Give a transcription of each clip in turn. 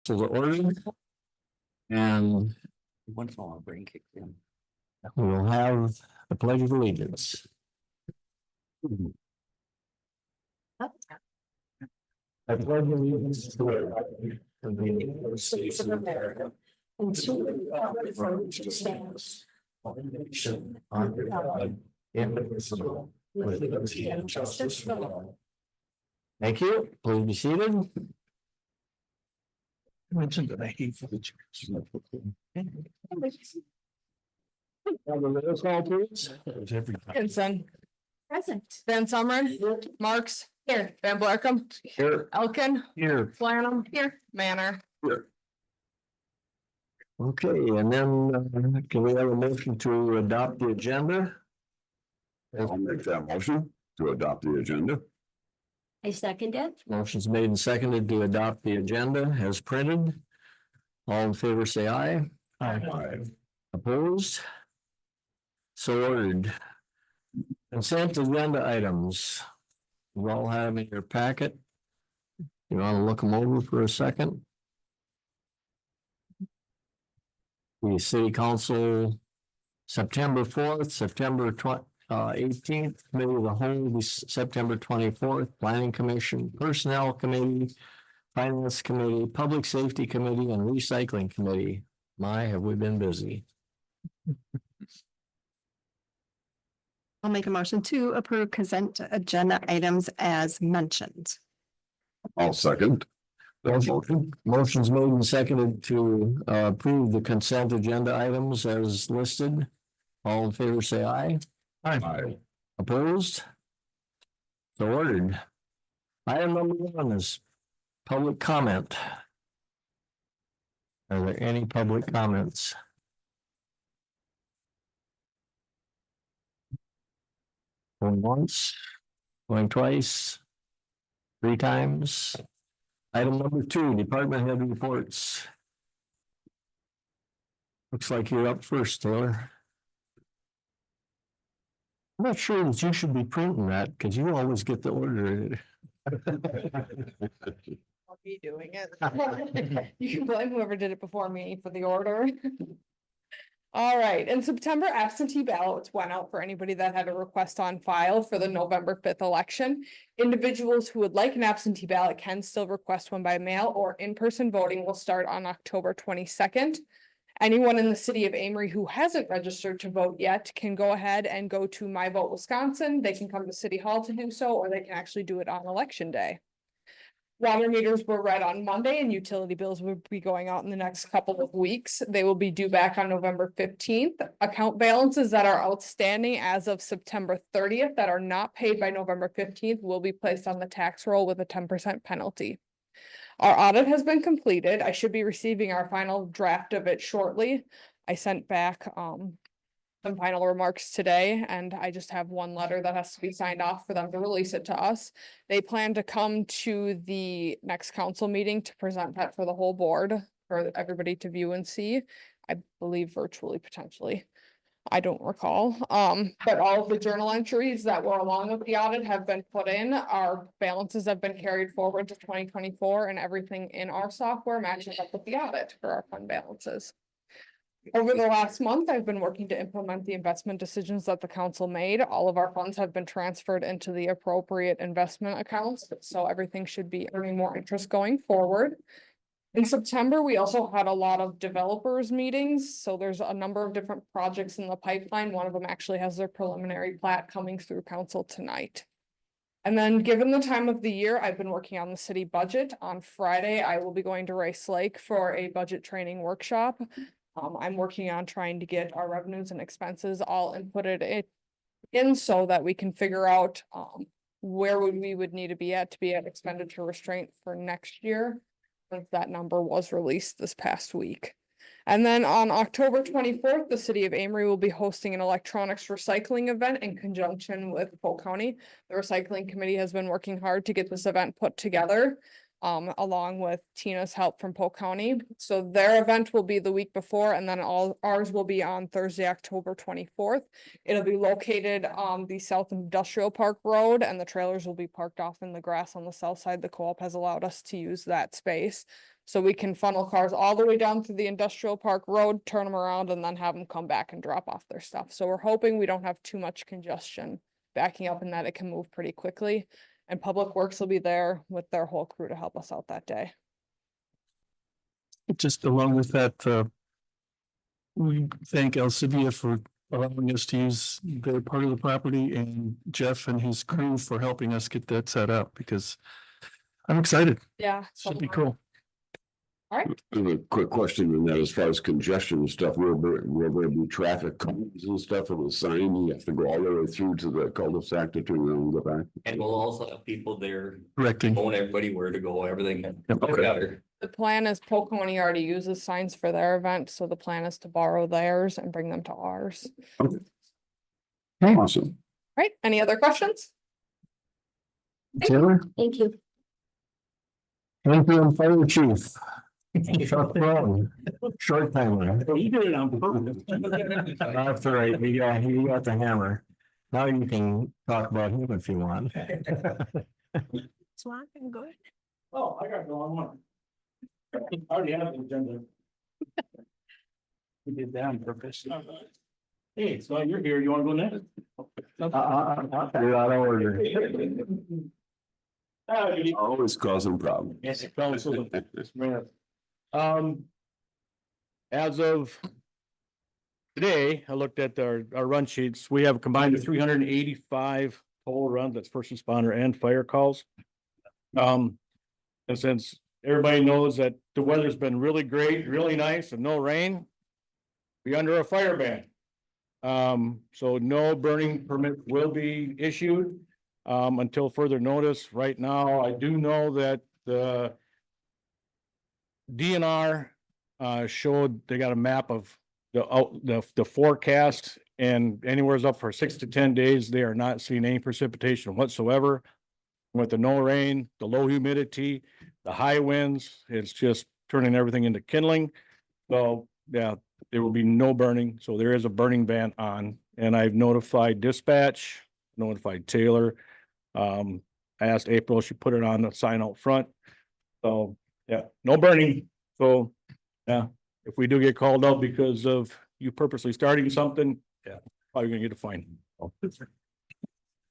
to the order. And Once in a while, brain kicks in. we will have the pledge of allegiance. I pledge allegiance to the United States of America and to the republic for which it stands, one nation under God, indivisible, with liberty and justice for all. Thank you. Please be seated. Mentioned that I hate for the church. Vincent. Present. Van Summeren. Marks. Here. Van Blarkum. Here. Elkin. Here. Flannum. Here. Manor. Okay, and then can we have a motion to adopt the agenda? I'll make that motion to adopt the agenda. I second it. Motion's made and seconded to adopt the agenda as printed. All in favor, say aye. Aye. Opposed? So ordered. Consent agenda items. You all have in your packet. You want to look them over for a second? The city council, September 4th, September 18th, committee of the whole, September 24th, planning commission, personnel committee, finance committee, public safety committee, and recycling committee. My, have we been busy? I'll make a motion to approve consent agenda items as mentioned. I'll second that motion. Motion's made and seconded to approve the consent agenda items as listed. All in favor, say aye. Aye. Opposed? So ordered. Item number 1 is public comment. Are there any public comments? Going once, going twice, 3 times. Item number 2, department head reports. Looks like you're up first, Taylor. I'm not sure that you should be printing that because you always get the order. I'll be doing it. You can blame whoever did it before me for the order. All right, in September, absentee ballots went out for anybody that had a request on file for the November 5th election. Individuals who would like an absentee ballot can still request one by mail, or in-person voting will start on October 22nd. Anyone in the city of Amory who hasn't registered to vote yet can go ahead and go to My Vote Wisconsin. They can come to City Hall to do so, or they can actually do it on election day. Water meters were read on Monday and utility bills will be going out in the next couple of weeks. They will be due back on November 15th. Account balances that are outstanding as of September 30th that are not paid by November 15th will be placed on the tax roll with a 10% penalty. Our audit has been completed. I should be receiving our final draft of it shortly. I sent back some final remarks today, and I just have one letter that has to be signed off for them to release it to us. They plan to come to the next council meeting to present that for the whole board for everybody to view and see. I believe virtually, potentially. I don't recall. But all of the journal entries that were along with the audit have been put in. Our balances have been carried forward to 2024, and everything in our software matches up with the audit for our fund balances. Over the last month, I've been working to implement the investment decisions that the council made. All of our funds have been transferred into the appropriate investment accounts, so everything should be earning more interest going forward. In September, we also had a lot of developers meetings, so there's a number of different projects in the pipeline. One of them actually has their preliminary plat coming through council tonight. And then, given the time of the year, I've been working on the city budget. On Friday, I will be going to Rice Lake for a budget training workshop. I'm working on trying to get our revenues and expenses all inputted in so that we can figure out where we would need to be at expenditure restraint for next year, since that number was released this past week. And then on October 24th, the city of Amory will be hosting an electronics recycling event in conjunction with Polk County. The recycling committee has been working hard to get this event put together, along with Tina's help from Polk County. So their event will be the week before, and then ours will be on Thursday, October 24th. It'll be located on the South Industrial Park Road, and the trailers will be parked off in the grass on the south side. The co-op has allowed us to use that space. So we can funnel cars all the way down through the industrial park road, turn them around and then have them come back and drop off their stuff. So we're hoping we don't have too much congestion backing up and that it can move pretty quickly. And Public Works will be there with their whole crew to help us out that day. Just along with that, we thank Alcivia for allowing us to use their part of the property and Jeff and his crew for helping us get that set up because I'm excited. Yeah. Should be cool. I have a quick question on that as far as congestion and stuff, will there be traffic cones and stuff on the sign? You have to go all the way through to the cul-de-sac to turn around and go back. And we'll also have people there Directing. showing everybody where to go, everything. Okay. The plan is Polk County already uses signs for their event, so the plan is to borrow theirs and bring them to ours. Awesome. Right, any other questions? Taylor, Thank you. interim fire chief. Chuck Brown, short timer. You did it on purpose. That's all right, he got the hammer. Now you can talk about him if you want. Swan, good. Oh, I got the wrong one. I already have the agenda. We did that on purpose. Hey, so you're here, you wanna go next? You're out of order. Always causing problems. Yes, it probably so. As of today, I looked at our run sheets. We have combined of 385 total runs. That's first responder and fire calls. And since everybody knows that the weather's been really great, really nice and no rain, be under a fire ban. So no burning permit will be issued until further notice. Right now, I do know that the DNR showed they got a map of the forecast, and anywhere's up for 6 to 10 days, they are not seeing any precipitation whatsoever. With the no rain, the low humidity, the high winds, it's just turning everything into kindling. So yeah, there will be no burning. So there is a burning ban on, and I've notified dispatch, notified Taylor. I asked April, she put it on the sign out front. So yeah, no burning. So yeah, if we do get called out because of you purposely starting something, yeah, probably gonna get a fine.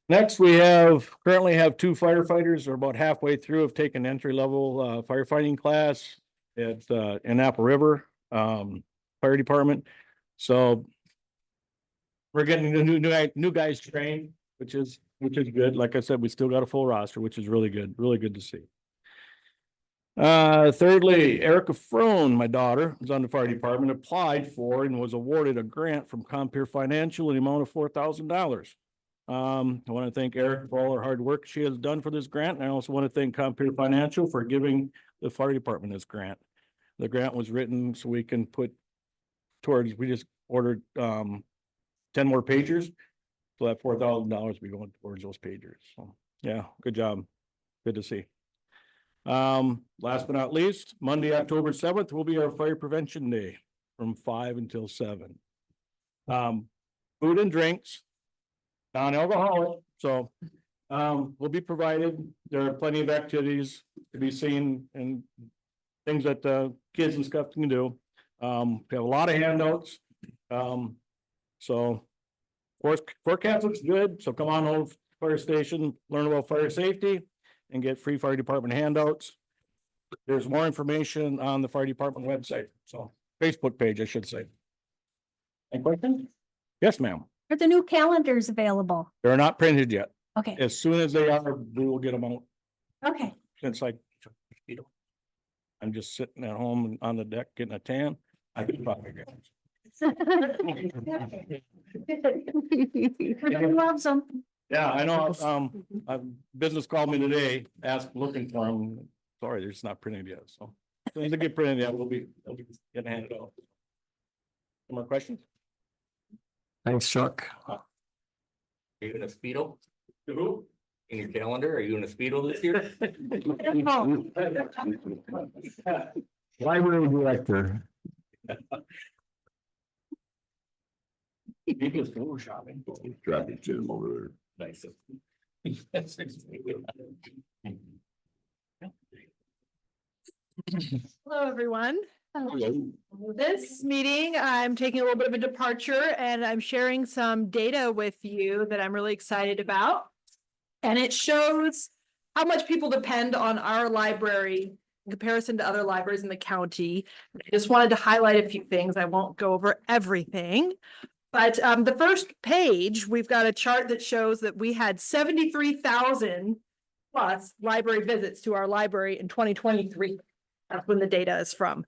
Next, we currently have 2 firefighters, are about halfway through, have taken entry-level firefighting class at in Apple River Fire Department. So we're getting the new guys trained, which is good. Like I said, we still got a full roster, which is really good to see. Thirdly, Erica Frone, my daughter, was on the fire department, applied for and was awarded a grant from Compeer Financial in the amount of $4,000. I want to thank Erica for all her hard work she has done for this grant. And I also want to thank Compeer Financial for giving the fire department this grant. The grant was written so we can put towards, we just ordered 10 more pagers. So that $4,000 will be going towards those pagers. So yeah, good job. Good to see. Last but not least, Monday, October 7th will be our fire prevention day from 5 until 7. Food and drinks, non-alcoholic, so will be provided. There are plenty of activities to be seen and things that kids and stuff can do. We have a lot of handouts. So forecast looks good, so come on over to the fire station, learn about fire safety and get free fire department handouts. There's more information on the fire department website, so Facebook page, I should say. Any questions? Yes, ma'am. Are the new calendars available? They're not printed yet. Okay, As soon as they are, we will get them out. okay. It's like, I'm just sitting at home on the deck getting a tan. I can probably get Everybody loves them. Yeah, I know. A business called me today, looking for them. Sorry, they're just not printed yet. So as soon as they get printed, yeah, they'll be getting handed out. Any more questions? Thanks, Chuck. Are you in a Speedo Who? in your calendar? Are you in a Speedo this year? Library director. Maybe it's door shopping. Traffic jam over there. Nice. Hello, everyone. This meeting, I'm taking a little bit of a departure and I'm sharing some data with you that I'm really excited about. And it shows how much people depend on our library in comparison to other libraries in the county. I just wanted to highlight a few things. I won't go over everything. But the first page, we've got a chart that shows that we had 73,000 plus library visits to our library in 2023. That's when the data is from.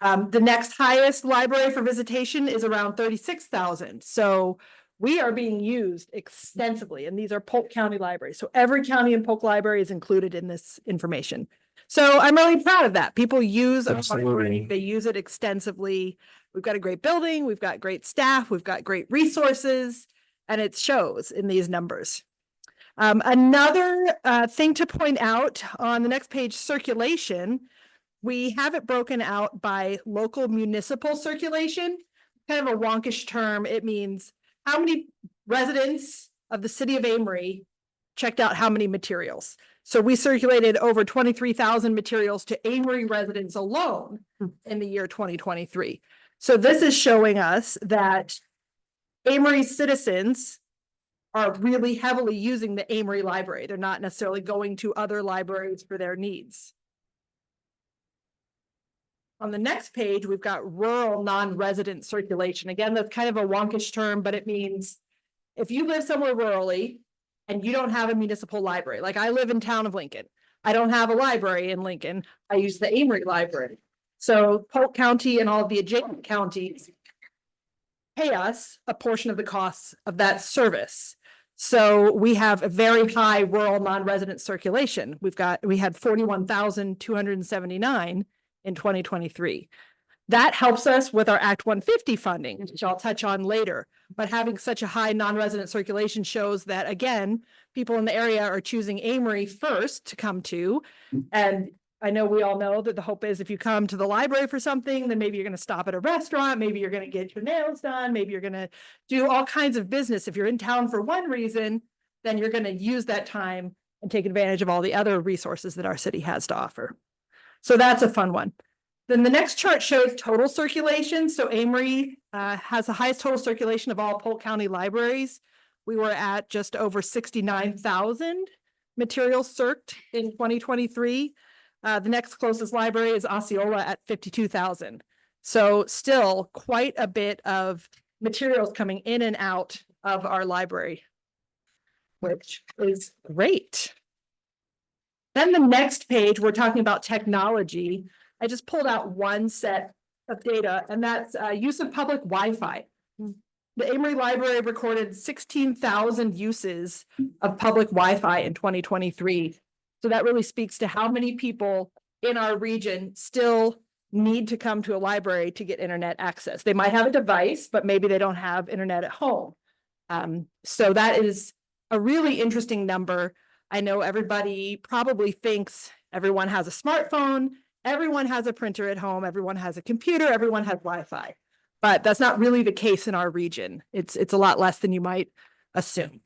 The next highest library for visitation is around 36,000. So we are being used extensively, and these are Polk County libraries. So every county in Polk library is included in this information. So I'm really proud of that. People use our library, they use it extensively. We've got a great building, we've got great staff, we've got great resources, and it shows in these numbers. Another thing to point out on the next page, circulation. We have it broken out by local municipal circulation, kind of a wonkish term. It means how many residents of the city of Amory checked out how many materials. So we circulated over 23,000 materials to Amory residents alone in the year 2023. So this is showing us that Amory citizens are really heavily using the Amory library. They're not necessarily going to other libraries for their needs. On the next page, we've got rural non-resident circulation. Again, that's kind of a wonkish term, but it means if you live somewhere rurally and you don't have a municipal library, like I live in town of Lincoln, I don't have a library in Lincoln. I use the Amory library. So Polk County and all of the adjacent counties pay us a portion of the costs of that service. So we have a very high rural non-resident circulation. We had 41,279 in 2023. That helps us with our Act 150 funding, which I'll touch on later. But having such a high non-resident circulation shows that, again, people in the area are choosing Amory first to come to. And I know we all know that the hope is if you come to the library for something, then maybe you're going to stop at a restaurant, maybe you're going to get your nails done, maybe you're going to do all kinds of business. If you're in town for one reason, then you're going to use that time and take advantage of all the other resources that our city has to offer. So that's a fun one. Then the next chart shows total circulation. So Amory has the highest total circulation of all Polk County libraries. We were at just over 69,000 materials circed in 2023. The next closest library is Osceola at 52,000. So still quite a bit of materials coming in and out of our library, which is great. Then the next page, we're talking about technology. I just pulled out one set of data, and that's use of public Wi-Fi. The Amory Library recorded 16,000 uses of public Wi-Fi in 2023. So that really speaks to how many people in our region still need to come to a library to get internet access. They might have a device, but maybe they don't have internet at home. So that is a really interesting number. I know everybody probably thinks everyone has a smartphone, everyone has a printer at home, everyone has a computer, everyone has Wi-Fi, but that's not really the case in our region. It's a lot less than you might assume.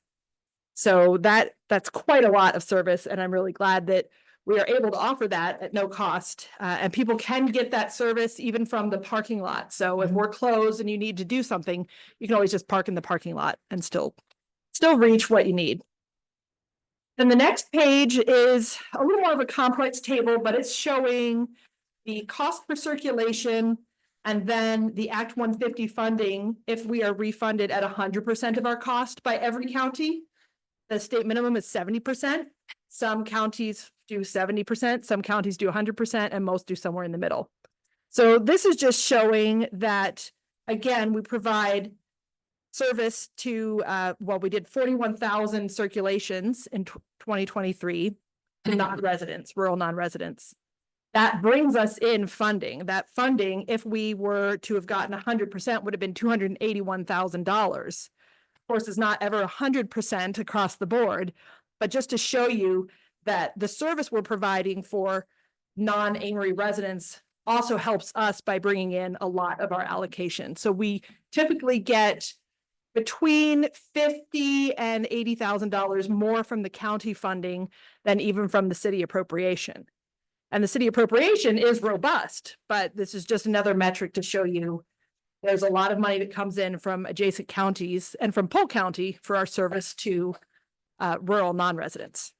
So that's quite a lot of service, and I'm really glad that we are able to offer that at no cost, and people can get that service even from the parking lot. So if we're closed and you need to do something, you can always just park in the parking lot and still reach what you need. Then the next page is a little more of a complex table, but it's showing the cost per circulation and then the Act 150 funding if we are refunded at 100% of our cost by every county. The state minimum is 70%. Some counties do 70%, some counties do 100%, and most do somewhere in the middle. So this is just showing that, again, we provide service to, we did 41,000 circulations in 2023 to non-residents, rural non-residents. That brings us in funding. That funding, if we were to have gotten 100%, would have been $281,000. Of course, it's not ever 100% across the board, but just to show you that the service we're providing for non-Amory residents also helps us by bringing in a lot of our allocation. So we typically get between $50,000 and $80,000 more from the county funding than even from the city appropriation. And the city appropriation is robust, but this is just another metric to show you there's a lot of money that comes in from adjacent counties and from Polk County for our service to rural non-residents.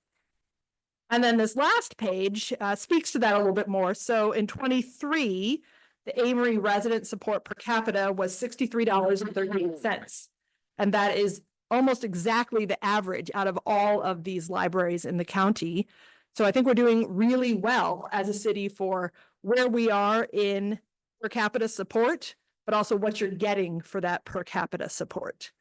And then this last page speaks to that a little bit more. So in 23, the Amory resident support per capita was $63.38. And that is almost exactly the average out of all of these libraries in the county. So I think we're doing really well as a city for where we are in per capita support, but also what you're getting for that per capita support.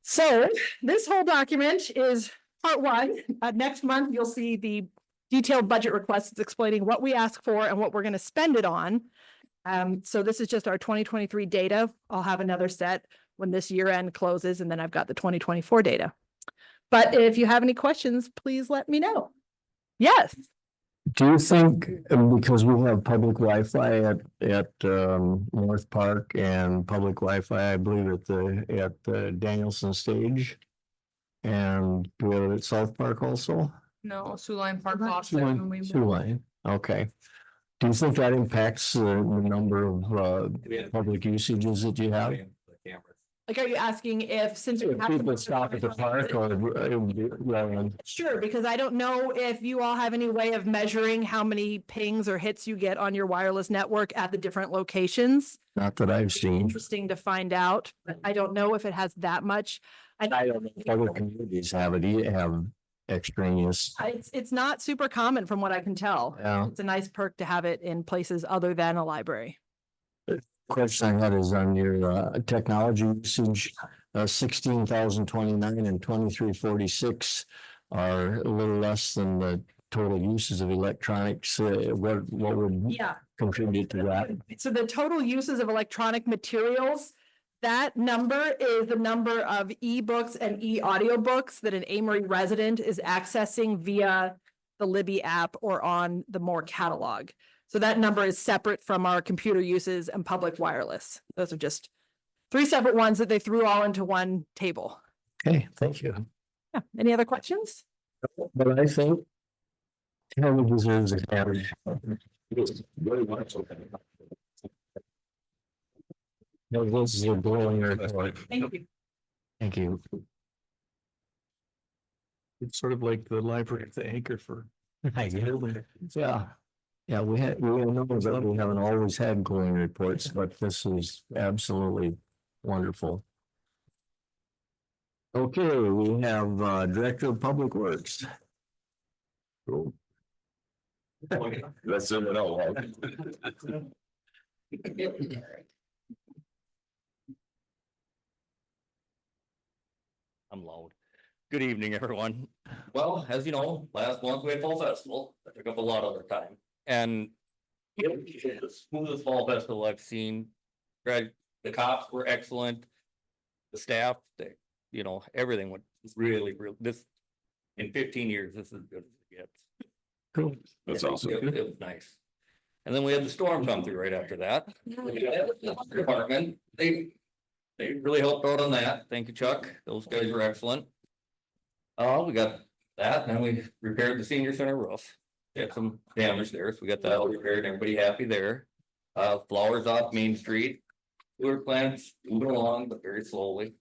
So this whole document is part one. Next month, you'll see the detailed budget requests explaining what we ask for and what we're going to spend it on. So this is just our 2023 data. I'll have another set when this year end closes, and then I've got the 2024 data. But if you have any questions, please let me know. Yes. Do you think, because we have public Wi-Fi at North Park and public Wi-Fi, I believe at the Danielson stage, and do we have it at South Park also? No, Sioux Line Park lost Sioux it Line- when we Sioux moved. Line, okay. Do you think that impacts the number of public usages that you have? The cameras. Like, are you asking if since we If have to people move stop at the park or it would be relevant? Sure, because I don't know if you all have any way of measuring how many pings or hits you get on your wireless network at the different locations. Not that I've seen. Interesting to find out, but I don't know if it has that much. I don't know if other communities have it, have extraneous. It's not super common from what I can tell. Yeah. It's a nice perk to have it in places other than a library. Question I had is on your technology usage, 16,029 and 2346 are a little less than the total uses of electronics. What would Yeah. contribute to that? So the total uses of electronic materials, that number is the number of ebooks and e-audiobooks that an Amory resident is accessing via the Libby app or on the More catalog. So that number is separate from our computer uses and public wireless. Those are just three separate ones that they threw all into one table. Okay, thank you. Yeah. Any other questions? But I think County deserves a average. Very much. No, this is a glowing report. Thank you. Thank you. It's sort of like the library at the anchor for. Yeah. Yeah, we know that we haven't always had glowing reports, but this is absolutely wonderful. Okay, we have Director of Public Works. That's it, all. I'm loud. Good evening, everyone. Well, as you know, last month we had Fall Festival. That took up a lot of our time. And it was the smoothest Fall Festival I've seen. Right, the cops were excellent. The staff, everything was really, this, in 15 years, this is as good as it gets. Cool. That's awesome. It was nice. And then we had the storm come through right after that. The department, they really helped out on that. Thank you, Chuck. Those guys were excellent. We got that, and then we repaired the senior center roof. We had some damage there, so we got that all repaired, everybody happy there. Flowers off Main Street. Sewer plants moving along, but very slowly.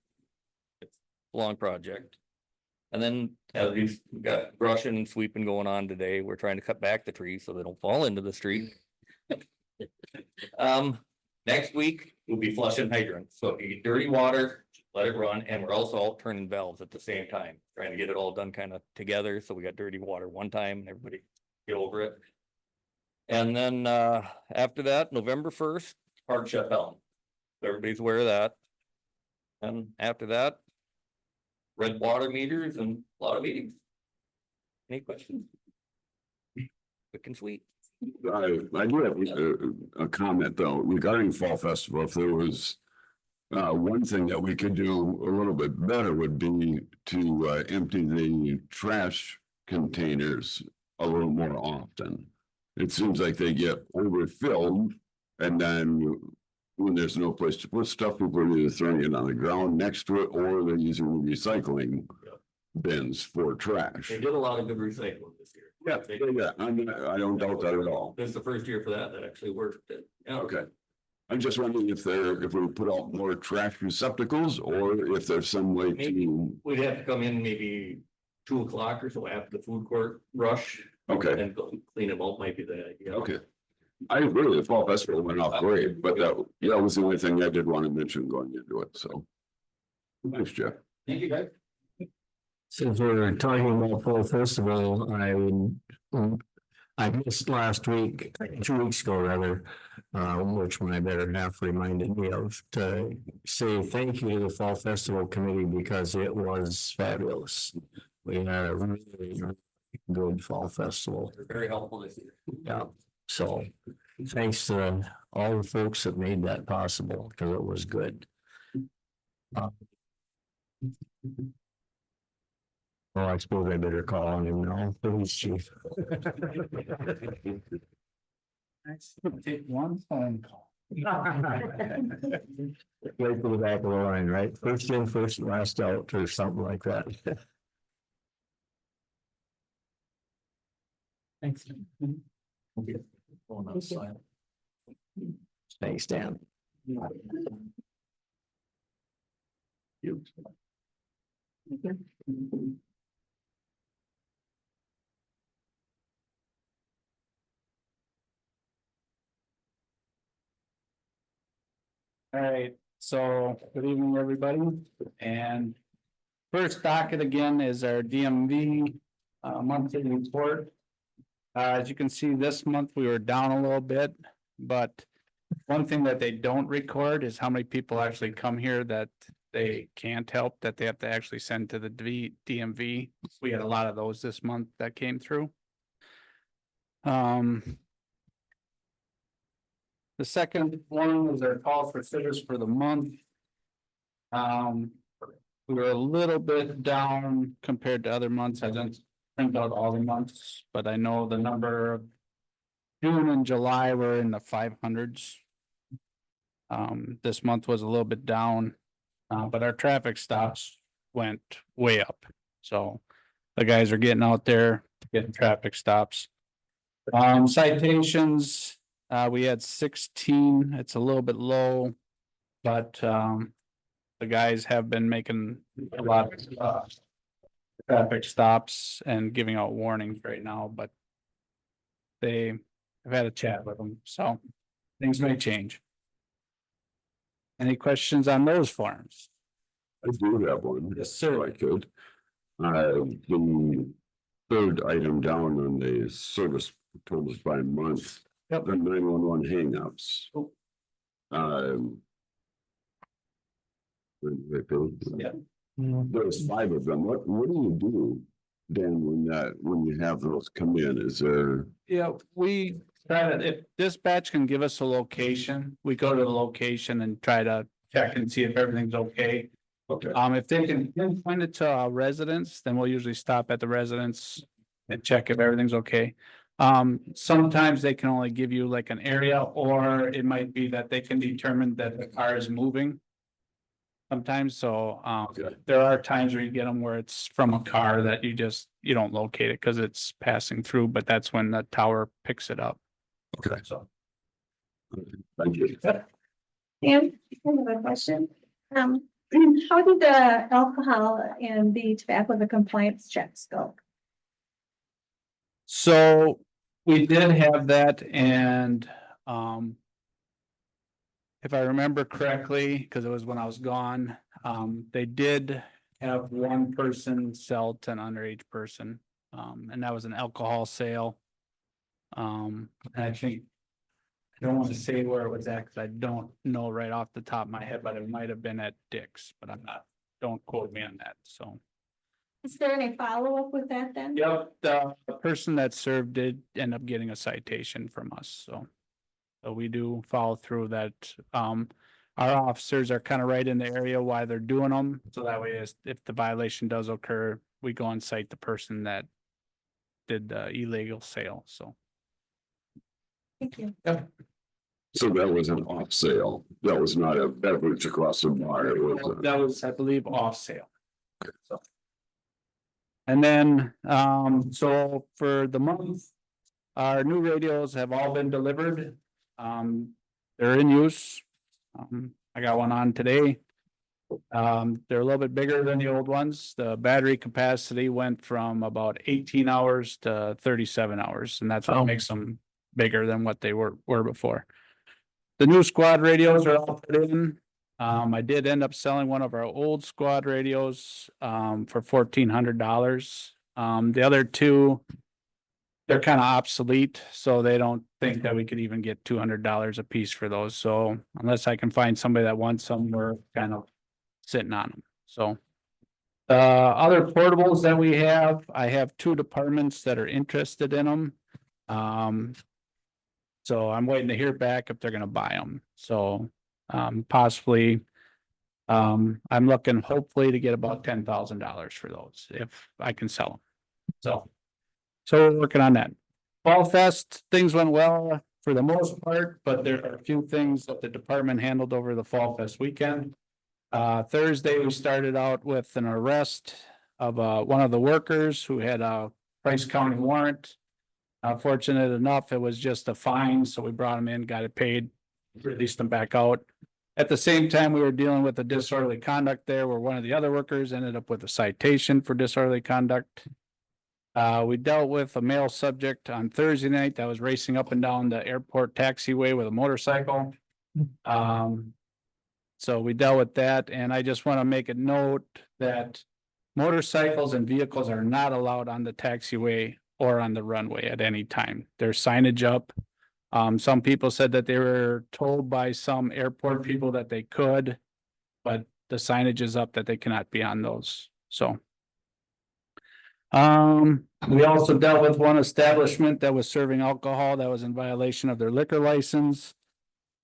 It's a long project. And then as we've got brushing and sweeping going on today, we're trying to cut back the trees so they don't fall into the street. Next week, we'll be flushing hydrants, so if you get dirty water, let it run, and we're also all turning valves at the same time, trying to get it all done kind of together, so we got dirty water one time, and everybody get over it. And then after that, November 1st, park shut down. Everybody's aware of that. And after that, red water meters and a lot of meetings. Any questions? Quick and sweet. I do have a comment though regarding Fall Festival. If there was one thing that we could do a little bit better would be to empty the trash containers a little more often. It seems like they get overfilled, and then when there's no place to put stuff, people are either throwing it on the ground next to it, or they're using recycling bins for trash. They did a lot of good recycling this year. Yeah, yeah, I don't doubt that at all. This is the first year for that actually worked. Yeah. Okay. I'm just wondering if we put out more trash receptacles or if there's some way Maybe to, we'd have to come in maybe 2 o'clock or so after the food court rush okay, and go clean them out might be the idea. okay. I agree, the fall festival went off great, but that was the only thing I did want to mention going into it, so. Thanks, Jeff. Thank you, guys. Since we're talking about fall festival, I missed last week, 2 weeks ago rather, which my better half reminded me of, to say thank you to the Fall Festival Committee because it was fabulous. We had a really good fall festival. They're very helpful this year. Yeah, so thanks to all the folks that made that possible because it was good. Well, I suppose I better call on him now, police chief. Take one phone call. Right to the back of the line, right? First in, first last out, or something like that. Thanks. Thanks, Dan. All right, so good evening, everybody. And first docket again is our DMV monthly report. As you can see, this month we were down a little bit, but one thing that they don't record is how many people actually come here that they can't help, that they have to actually send to the DMV. We had a lot of those this month that came through. The second one was our call for sitters for the month. We were a little bit down compared to other months. I didn't print out all the months, but I know the number of June and July were in the 500s. This month was a little bit down, but our traffic stops went way up. So the guys are getting out there, getting traffic stops. Citations. We had 16, it's a little bit low, but the guys have been making a lot of traffic stops and giving out warnings right now, but they have had a chat with them, so things may change. Any questions on those forms? I do have one. Yes, sir. If I could. The third item down on the service totals by month. Yep. The 911 hangups. Oh. Yeah. There's 5 of them. What do you do, Dan, when you have those come in? Is there? Yeah, we try to, if dispatch can give us a location, we go to the location and try to check and see if everything's okay. Okay. If they can pinpoint it to our residents, then we'll usually stop at the residence and check if everything's okay. Sometimes they can only give you like an area, or it might be that they can determine that the car is moving. Sometimes, so, Okay. there are times where you get them where it's from a car that you don't locate it because it's passing through, but that's when the tower picks it up. Okay. So. Thank you. Dan, I have a question. How did the alcohol and the tobacco, the compliance checks go? So we did have that, and if I remember correctly, because it was when I was gone, they did have one person sell to an underage person, and that was an alcohol sale. And I think, I don't want to say where it was at because I don't know right off the top of my head, but it might have been at Dick's, but I'm not, don't quote me on that, so. Is there any follow-up with that then? Yep, the person that served did end up getting a citation from us, so. So we do follow through that. Our officers are kind of right in the area while they're doing them, so that way if the violation does occur, we go and cite the person that did the illegal sale, so. Thank you. So that was an off sale. That was not a beverage across the bar. It was That was, I believe, off sale. So. And then, so for the month, our new radios have all been delivered. They're in use. I got one on today. They're a little bit bigger than the old ones. The battery capacity went from about 18 hours to 37 hours, and that's what makes them bigger than what they were before. The new squad radios are all put in. I did end up selling one of our old squad radios for $1,400. The other two, they're kind of obsolete, so they don't think that we could even get $200 a piece for those. So unless I can find somebody that wants some, we're kind of sitting on them. So other portables that we have, I have 2 departments that are interested in them. So I'm waiting to hear back if they're gonna buy them. So possibly I'm looking hopefully to get about $10,000 for those if I can sell them. So we're working on that. Fall Fest, things went well for the most part, but there are a few things that the department handled over the Fall Fest weekend. Thursday, we started out with an arrest of one of the workers who had a Price County warrant. Fortunate enough, it was just a fine, so we brought him in, got it paid, released him back out. At the same time, we were dealing with a disorderly conduct there where one of the other workers ended up with a citation for disorderly conduct. We dealt with a male subject on Thursday night that was racing up and down the airport taxiway with a motorcycle. So we dealt with that, and I just want to make a note that motorcycles and vehicles are not allowed on the taxiway or on the runway at any time. There's signage up. Some people said that they were told by some airport people that they could, but the signage is up that they cannot be on those. So we also dealt with one establishment that was serving alcohol that was in violation of their liquor license.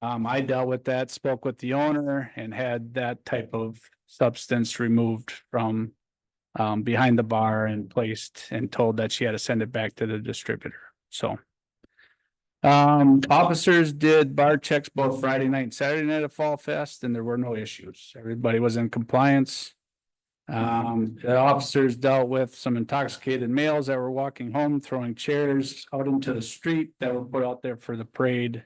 I dealt with that, spoke with the owner and had that type of substance removed from behind the bar and placed and told that she had to send it back to the distributor. So officers did bar checks both Friday night and Saturday night at Fall Fest, and there were no issues. Everybody was in compliance. The officers dealt with some intoxicated males that were walking home, throwing chairs out into the street that were put out there for the parade,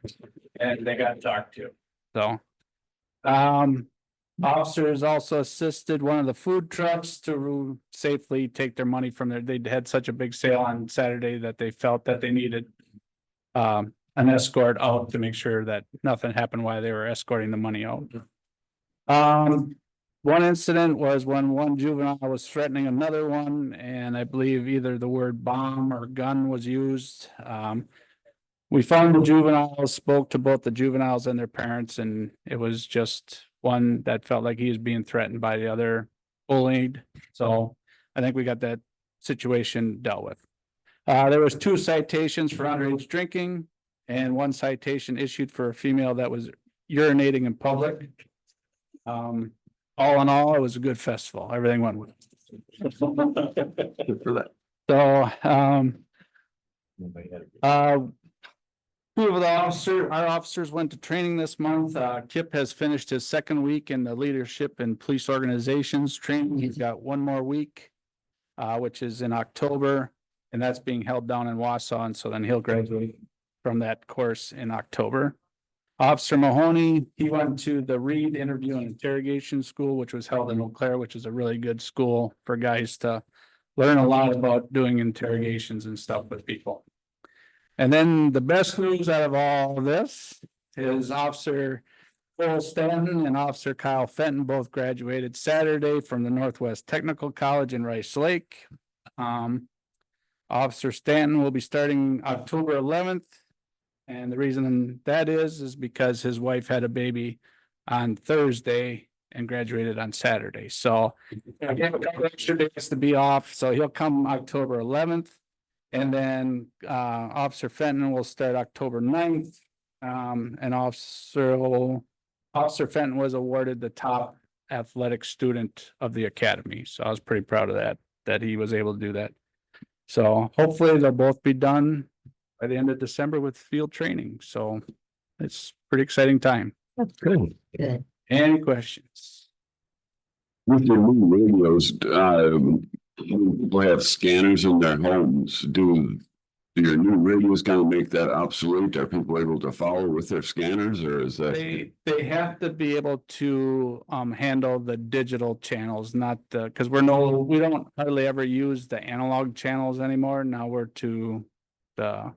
and they got talked to. So officers also assisted one of the food trucks to safely take their money from there. They had such a big sale on Saturday that they felt that they needed an escort out to make sure that nothing happened while they were escorting the money out. One incident was when one juvenile was threatening another one, and I believe either the word bomb or gun was used. We found the juveniles, spoke to both the juveniles and their parents, and it was just one that felt like he was being threatened by the other, bullied. So I think we got that situation dealt with. There was 2 citations for underage drinking and 1 citation issued for a female that was urinating in public. All in all, it was a good festival. Everything went well. Good for that. So, two of our officers went to training this month. Kip has finished his 2nd week in the leadership and police organizations training. He's got 1 more week, which is in October, and that's being held down in Wausau. And so then he'll graduate from that course in October. Officer Mahoney, he went to the Reed Interview and Interrogation School, which was held in Eau Claire, which is a really good school for guys to learn a lot about doing interrogations and stuff with people. And then the best news out of all of this is Officer Cole Stanton and Officer Kyle Fenton both graduated Saturday from the Northwest Technical College in Rice Lake. Officer Stanton will be starting October 11th. And the reason that is because his wife had a baby on Thursday and graduated on Saturday. So I gave a couple extra days to be off. So he'll come October 11th. And then Officer Fenton will start October 9th. And Officer Fenton was awarded the top athletic student of the academy. So I was pretty proud of that he was able to do that. So hopefully they'll both be done by the end of December with field training. So it's pretty exciting time. That's good. Good. Any questions? With your new radios, People have scanners in their homes. Do your new radios gonna make that obsolete? Are people able to follow with their scanners, or is that? They have to be able to handle the digital channels, not the, because we don't hardly ever use the analog channels anymore. Now we're to the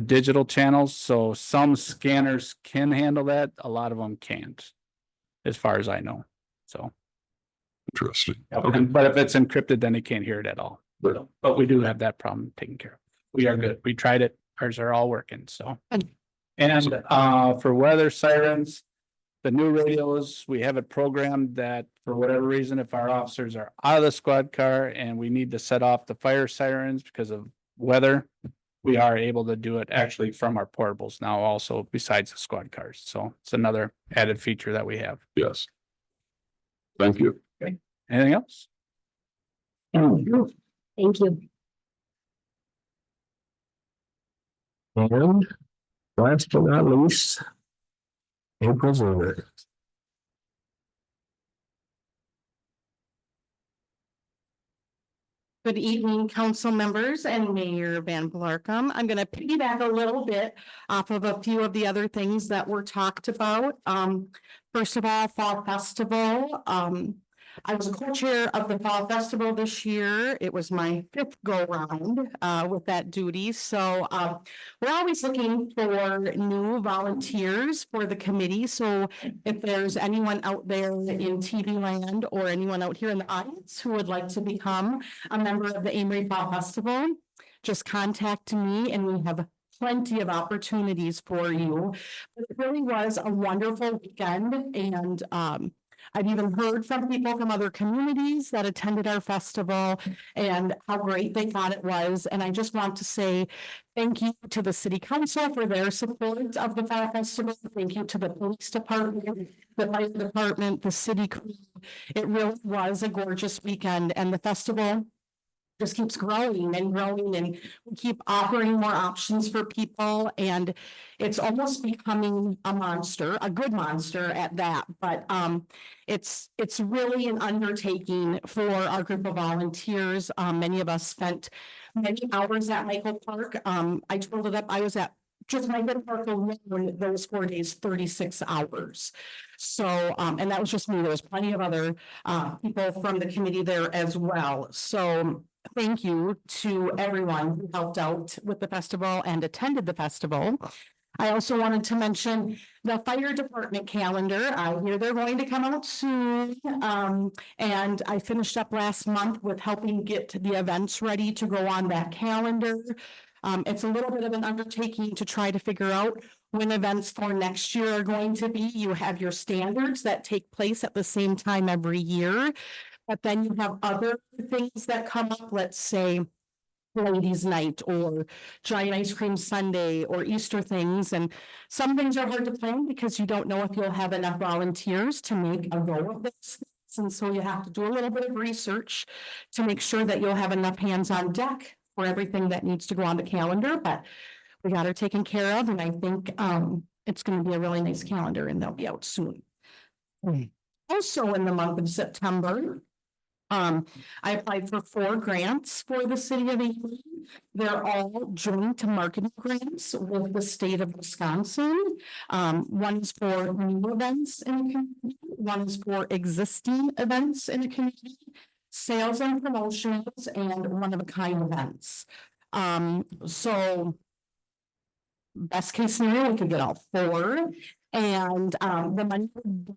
digital channels. So some scanners can handle that, a lot of them can't, as far as I know. So, Interesting. but if it's encrypted, then he can't hear it at all. But we do have that problem taken care of. We are good. We tried it. Ours are all working, so. And for weather sirens, the new radios, we have it programmed that for whatever reason, if our officers are out of the squad car and we need to set off the fire sirens because of weather, we are able to do it actually from our portables now also besides the squad cars. So it's another added feature that we have. Yes. Thank you. Anything else? Thank you. And last but not least, April's order. Good evening, council members and Mayor Van Blarkum. I'm going to piggyback a little bit off of a few of the other things that were talked about. First of all, Fall Festival. I was a co-chair of the Fall Festival this year. It was my 5th go round with that duty. So we're always looking for new volunteers for the committee. So if there's anyone out there in TV land or anyone out here in the audience who would like to become a member of the Amory Fall Festival, just contact me and we have plenty of opportunities for you. But it really was a wonderful weekend, and I've even heard from people from other communities that attended our festival and how great they thought it was. And I just want to say thank you to the city council for their support of the Fall Festival. Thank you to the police department, the fire department, the city crew. It really was a gorgeous weekend, and the festival just keeps growing and growing, and we keep offering more options for people, and it's almost becoming a monster, a good monster at that. But it's really an undertaking for our group of volunteers. Many of us spent many hours at Michael Park. I totaled up, I was at just my good park alone those 4 days, 36 hours. So, and that was just me. There was plenty of other people from the committee there as well. So thank you to everyone who helped out with the festival and attended the festival. I also wanted to mention the fire department calendar. I hear they're going to come out soon. And I finished up last month with helping get the events ready to go on that calendar. It's a little bit of an undertaking to try to figure out when events for next year are going to be. You have your standards that take place at the same time every year, but then you have other things that come up, let's say Ladies' Night or Giant Ice Cream Sunday or Easter things. And some things are hard to plan because you don't know if you'll have enough volunteers to make a go of this. And so you have to do a little bit of research to make sure that you'll have enough hands on deck for everything that needs to go on the calendar. But we got her taken care of, and I think it's going to be a really nice calendar, and they'll be out soon. Also in the month of September, I applied for 4 grants for the city of Amory. They're all joint marketing grants with the state of Wisconsin. One is for new events in the community. One is for existing events in the community, sales and promotions, and one-of-a-kind events. So best case scenario, we could get all 4, and the money would be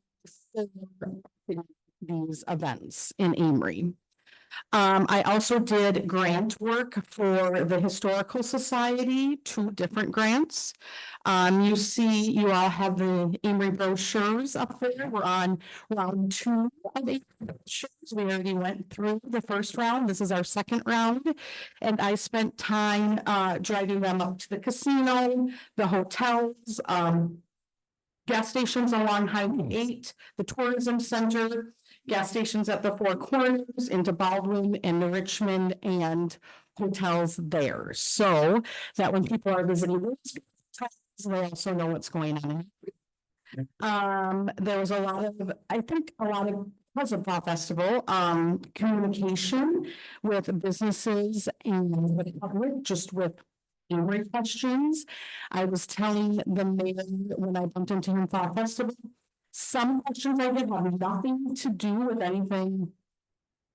for these events in Amory. I also did grant work for the Historical Society, 2 different grants. You see, you all have the Amory brochures up there. We're on round 2 of the brochures. We already went through the first round. This is our second round. And I spent time driving them up to the casino, the hotels, gas stations along Highway 8, the tourism center, gas stations at the 4 Corners, into Baldwin and Richmond, and hotels there. So that when people are visiting those hotels, they also know what's going on. There was a lot of, I think a lot of because of Fall Festival, communication with businesses and with the public, just with inquiry questions. I was telling the mayor when I bumped into him Fall Festival, some questions I did have nothing to do with anything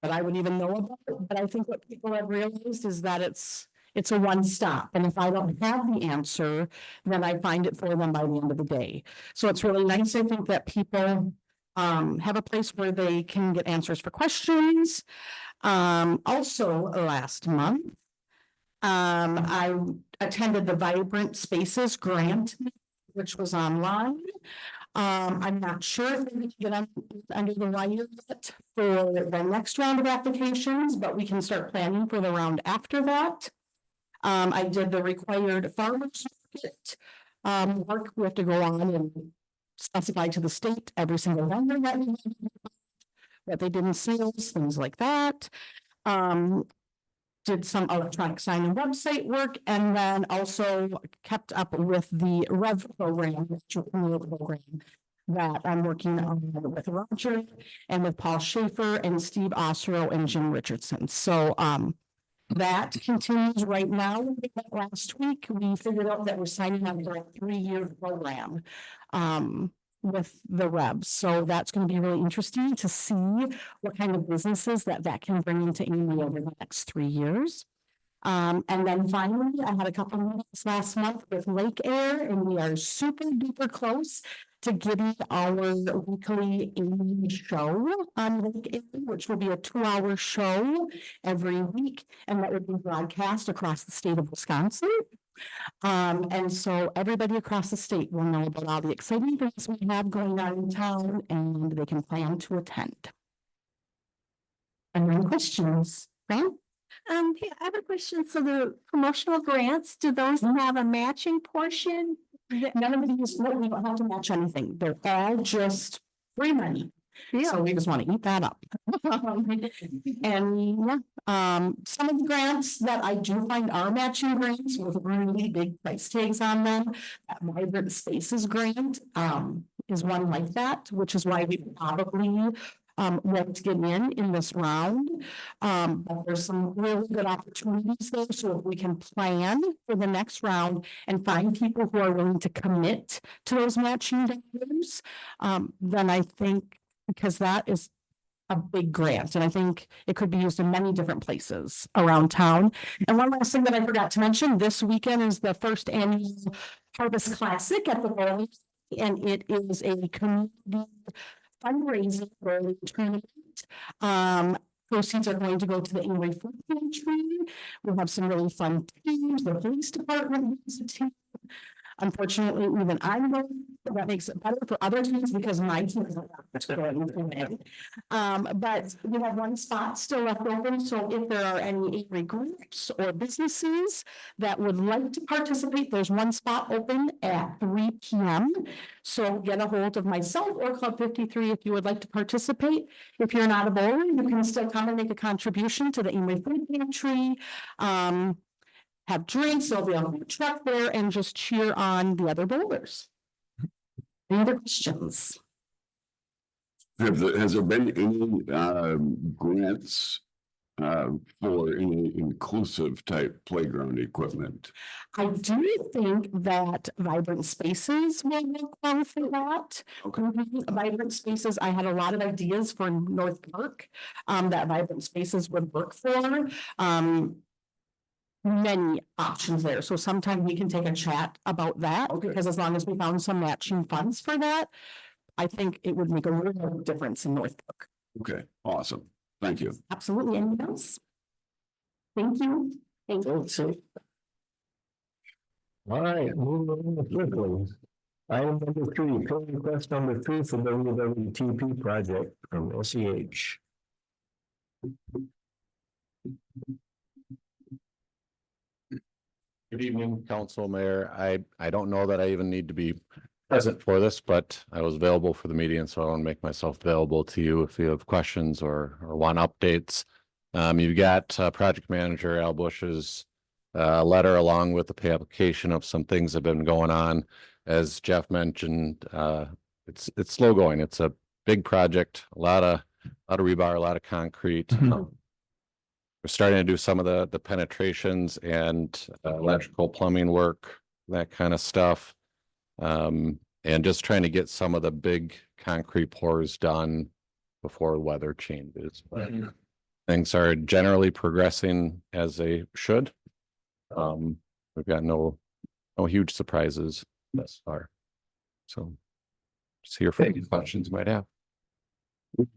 that I would even know about, but I think what people have realized is that it's a one-stop, and if I don't have the answer, then I find it for them by the end of the day. So it's really nice, I think, that people have a place where they can get answers for questions. Also last month, I attended the Vibrant Spaces grant, which was online. I'm not sure if we can get under the wire yet for the next round of applications, but we can start planning for the round after that. I did the required farmers market work. We have to go on and specify to the state every single vendor that we what they did in sales, things like that. Did some electronic sign and website work, and then also kept up with the REV program, that I'm working on with Roger and with Paul Schaefer and Steve Osro and Jim Richardson. So that continues right now. Last week, we figured out that we're signing up for a 3-year program with the REVs. So that's going to be really interesting to see what kind of businesses that can bring into Amy over the next 3 years. And then finally, I had a couple of meetings last month with Lake Air, and we are super duper close to getting our weekly Amy show on Lake Air, which will be a 2-hour show every week, and that would be broadcast across the state of Wisconsin. And so everybody across the state will know about all the exciting things we have going on in town, and they can plan to attend. Any questions, Grant? Yeah, I have a question. So the promotional grants, do those have a matching portion? None of these, no, we don't have to match anything. They're all just free money. So we just want to eat that up. And yeah, some of the grants that I do find are matching grants with really big price tags on them. That Vibrant Spaces grant is one like that, which is why we probably won't get in this round. But there's some really good opportunities there. So if we can plan for the next round and find people who are willing to commit to those matching dollars, then I think, because that is a big grant, and I think it could be used in many different places around town. And one last thing that I forgot to mention, this weekend is the first annual Harvest Classic at the bowling, and it is a community fundraising bowling tournament. Proceeds are going to go to the Amory Food Pantry. We'll have some really fun teams. The police department has a team. Unfortunately, even I know that makes it better for other teams because my team is not going. But we have one spot still left open. So if there are any Avery groups or businesses that would like to participate, there's one spot open at 3 p.m. So get a hold of myself or Club 53 if you would like to participate. If you're not a bowler, you can still come and make a contribution to the Amory Food Pantry. Have drinks, there'll be a truck there, and just cheer on the other bowlers. Any other questions? Has there been any grants for any inclusive type playground equipment? I do think that Vibrant Spaces will work well for that. Okay. Vibrant Spaces, I had a lot of ideas for North Park that Vibrant Spaces would work for. Many options there. So sometime we can take a chat about that, because as long as we found some matching funds for that, I think it would make a real difference in North Park. Okay, awesome. Thank you. Absolutely. Anything else? Thank you. Thank you. All right, moving on quickly. Item number 3, pay request number 3 for the WWTP project from SEH. Good evening, Council, Mayor. I don't know that I even need to be present for this, but I was available for the meeting, so I want to make myself available to you if you have questions or want updates. You've got Project Manager Al Bush's letter along with the pay application of some things that have been going on. As Jeff mentioned, it's slow going. It's a big project, a lot of a lot of rebar, a lot of concrete. We're starting to do some of the penetrations and electrical plumbing work, that kind of stuff. And just trying to get some of the big concrete pours done before weather changes. But things are generally progressing as they should. We've got no huge surprises thus far. So just here for any questions you might have.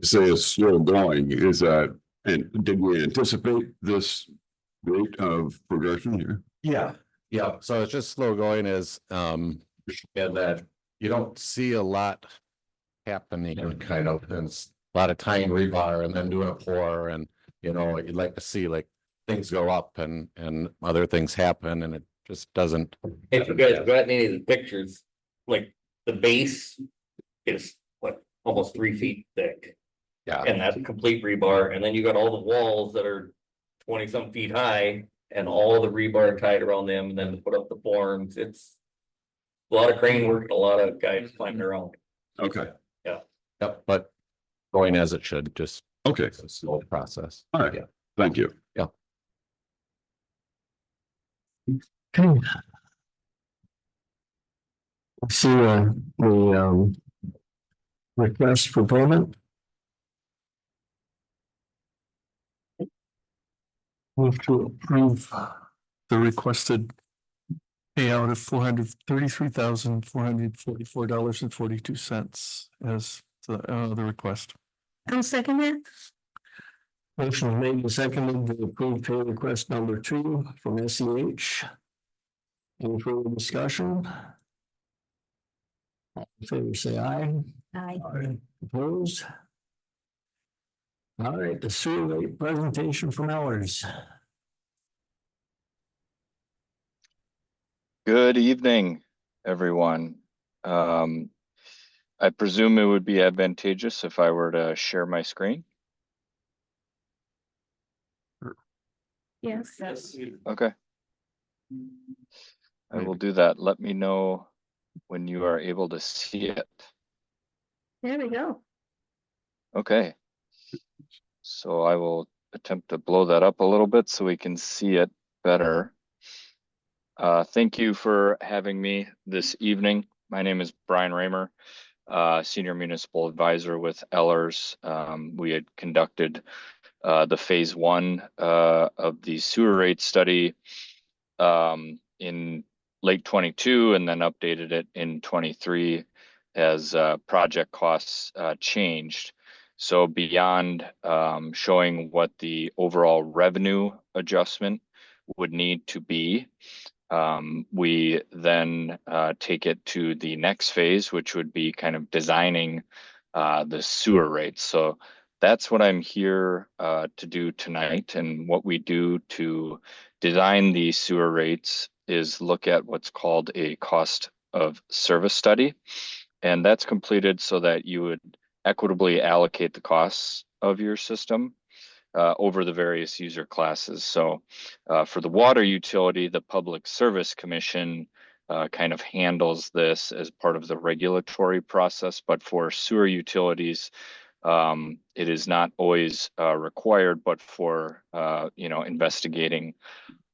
Say it's slow going, is that, and did we anticipate this rate of progression here? Yeah, so it's just slow going is, and that you don't see a lot happening kind of, and it's a lot of tying rebar and then doing a pour, and you know, you'd like to see like things go up and other things happen, and it just doesn't. If you guys got any of the pictures, like the base is what, almost 3 feet thick. Yeah. And that's complete rebar, and then you got all the walls that are 20-some feet high, and all the rebar tied around them, and then to put up the forms, it's a lot of crane work and a lot of guys climbing around. Okay, Yep, but going as it should, just okay, it's a slow process. all right, Yeah. thank you. Okay. See, the request for payment. Move to approve the requested payout of $433,444.42 as the request. I'll second that. Motion made and seconded to approve pay request number 2 from SEH. Any further discussion? All in favor, say aye. Aye. Opposed? All right, the sewer rate presentation from Ellers. Good evening, everyone. I presume it would be advantageous if I were to share my screen. Yes. Okay. I will do that. Let me know when you are able to see it. There we go. Okay. So I will attempt to blow that up a little bit so we can see it better. Thank you for having me this evening. My name is Brian Raymer, Senior Municipal Advisor with Ellers. We had conducted the phase 1 of the sewer rate study in late 22 and then updated it in 23 as project costs changed. So beyond showing what the overall revenue adjustment would need to be, we then take it to the next phase, which would be kind of designing the sewer rates. So that's what I'm here to do tonight. And what we do to design the sewer rates is look at what's called a cost of service study. And that's completed so that you would equitably allocate the costs of your system over the various user classes. So for the water utility, the Public Service Commission kind of handles this as part of the regulatory process, but for sewer utilities, it is not always required, but for investigating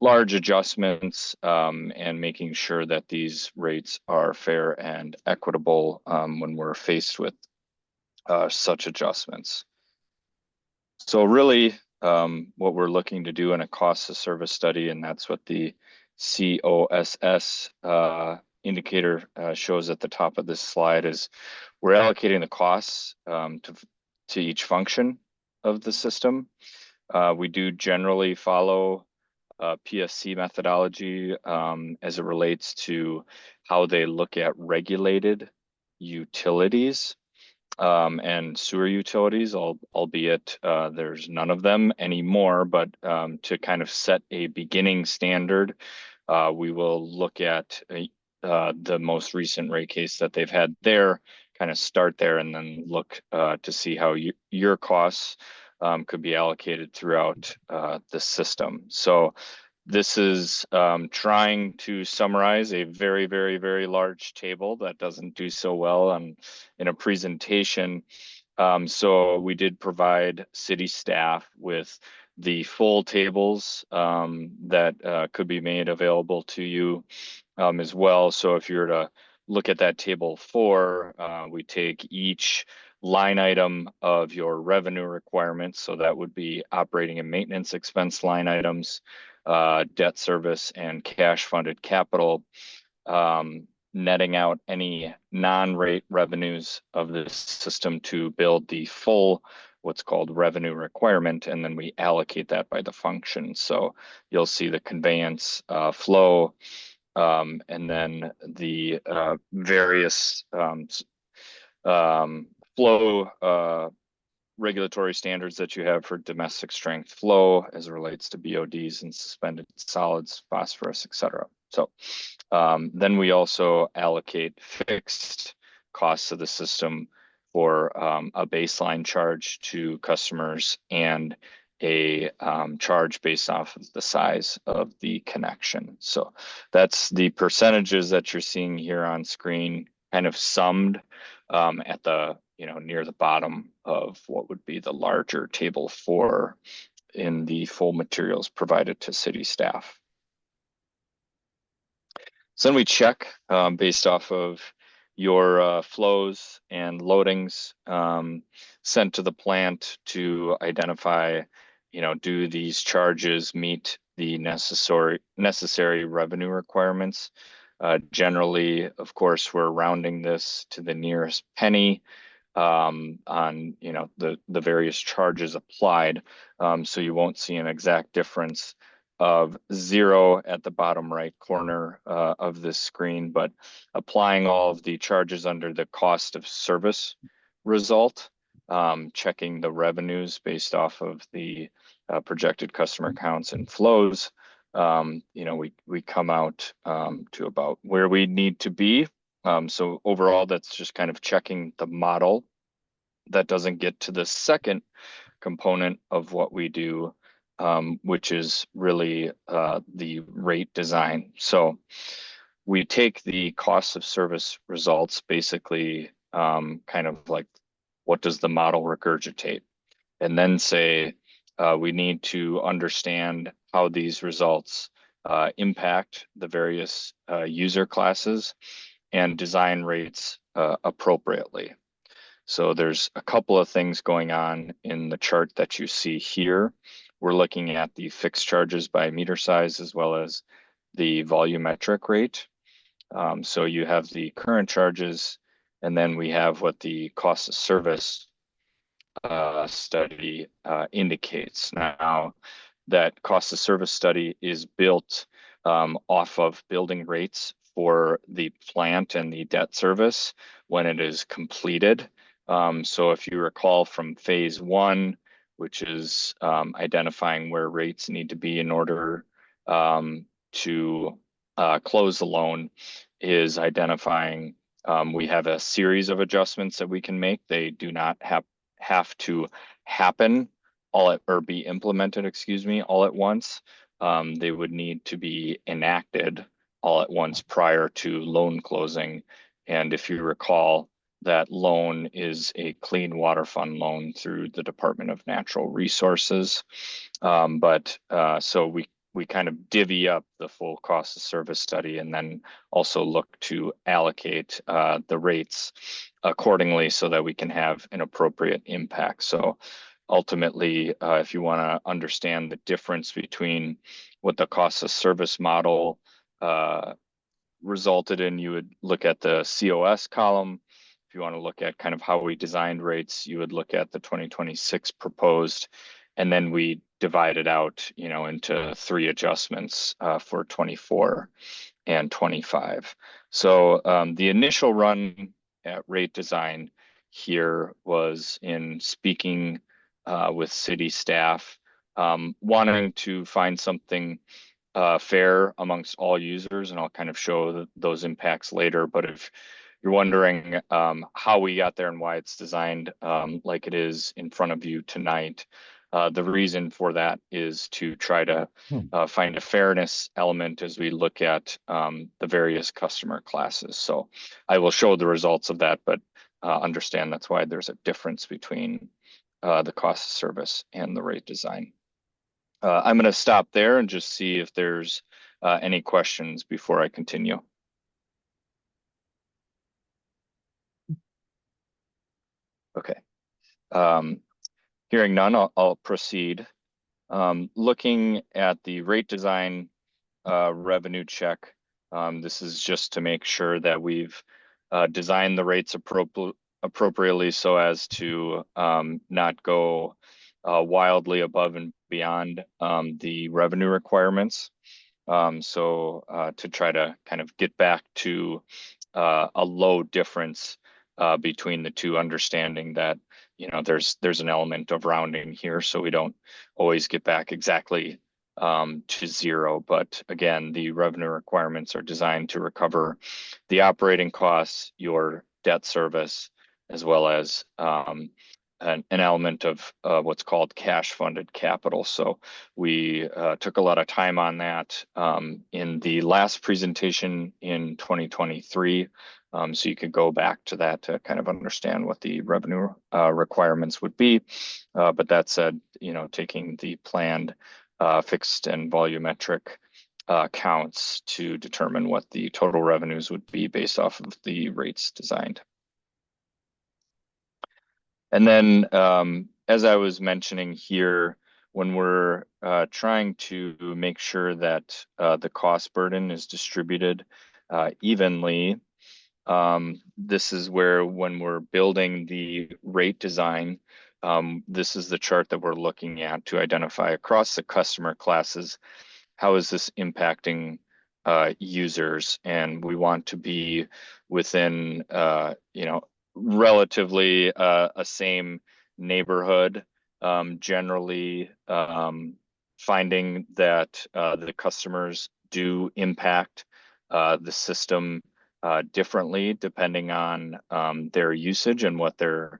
large adjustments and making sure that these rates are fair and equitable when we're faced with such adjustments. So really, what we're looking to do in a cost of service study, and that's what the COSS indicator shows at the top of this slide, is we're allocating the costs to each function of the system. We do generally follow PSC methodology as it relates to how they look at regulated utilities. And sewer utilities, albeit there's none of them anymore, but to kind of set a beginning standard, we will look at the most recent rate case that they've had there, kind of start there, and then look to see how your costs could be allocated throughout the system. So this is trying to summarize a very, very, very large table that doesn't do so well in a presentation. So we did provide city staff with the full tables that could be made available to you as well. So if you were to look at that table 4, we take each line item of your revenue requirements. So that would be operating and maintenance expense line items, debt service and cash funded capital, netting out any non-rate revenues of this system to build the full what's called revenue requirement, and then we allocate that by the function. So you'll see the conveyance flow, and then the various flow regulatory standards that you have for domestic strength flow as it relates to BODs and suspended solids, phosphorus, etc. So then we also allocate fixed costs of the system for a baseline charge to customers and a charge based off of the size of the connection. So that's the percentages that you're seeing here on screen, kind of summed at the, near the bottom of what would be the larger table 4 in the full materials provided to city staff. So then we check based off of your flows and loadings sent to the plant to identify, do these charges meet the necessary revenue requirements? Generally, of course, we're rounding this to the nearest penny on the various charges applied, so you won't see an exact difference of 0 at the bottom right corner of this screen, but applying all of the charges under the cost of service result, checking the revenues based off of the projected customer counts and flows, we come out to about where we need to be. So overall, that's just kind of checking the model. That doesn't get to the second component of what we do, which is really the rate design. So we take the cost of service results, basically kind of like, what does the model regurgitate? And then say, we need to understand how these results impact the various user classes and design rates appropriately. So there's a couple of things going on in the chart that you see here. We're looking at the fixed charges by meter size as well as the volumetric rate. So you have the current charges, and then we have what the cost of service study indicates. Now, that cost of service study is built off of building rates for the plant and the debt service when it is completed. So if you recall from phase 1, which is identifying where rates need to be in order to close the loan, is identifying we have a series of adjustments that we can make. They do not have to happen or be implemented, all at once. They would need to be enacted all at once prior to loan closing. And if you recall, that loan is a clean water fund loan through the Department of Natural Resources. So we kind of divvy up the full cost of service study and then also look to allocate the rates accordingly so that we can have an appropriate impact. So ultimately, if you want to understand the difference between what the cost of service model resulted in, you would look at the COS column. If you want to look at kind of how we designed rates, you would look at the 2026 proposed, and then we divide it out, into 3 adjustments for 24 and 25. So the initial run at rate design here was in speaking with city staff, wanting to find something fair amongst all users, and I'll kind of show those impacts later. But if you're wondering how we got there and why it's designed like it is in front of you tonight, the reason for that is to try to find a fairness element as we look at the various customer classes. So I will show the results of that, but understand that's why there's a difference between the cost of service and the rate design. I'm going to stop there and just see if there's any questions before I continue. Okay. Hearing none, I'll proceed. Looking at the rate design revenue check, this is just to make sure that we've designed the rates appropriately so as to not go wildly above and beyond the revenue requirements. To try to kind of get back to a low difference between the two, understanding that, you know, there's an element of rounding here, so we don't always get back exactly to zero. But again, the revenue requirements are designed to recover the operating costs, your debt service, as well as an element of what's called cash funded capital. So we took a lot of time on that in the last presentation in 2023. So you could go back to that to kind of understand what the revenue requirements would be. But that said, you know, taking the planned fixed and volumetric counts to determine what the total revenues would be based off of the rates designed. And then, as I was mentioning here, when we're trying to make sure that the cost burden is distributed evenly, this is where, when we're building the rate design, this is the chart that we're looking at to identify across the customer classes, how is this impacting users? And we want to be within, you know, relatively a same neighborhood, generally finding that the customers do impact the system differently depending on their usage and what they're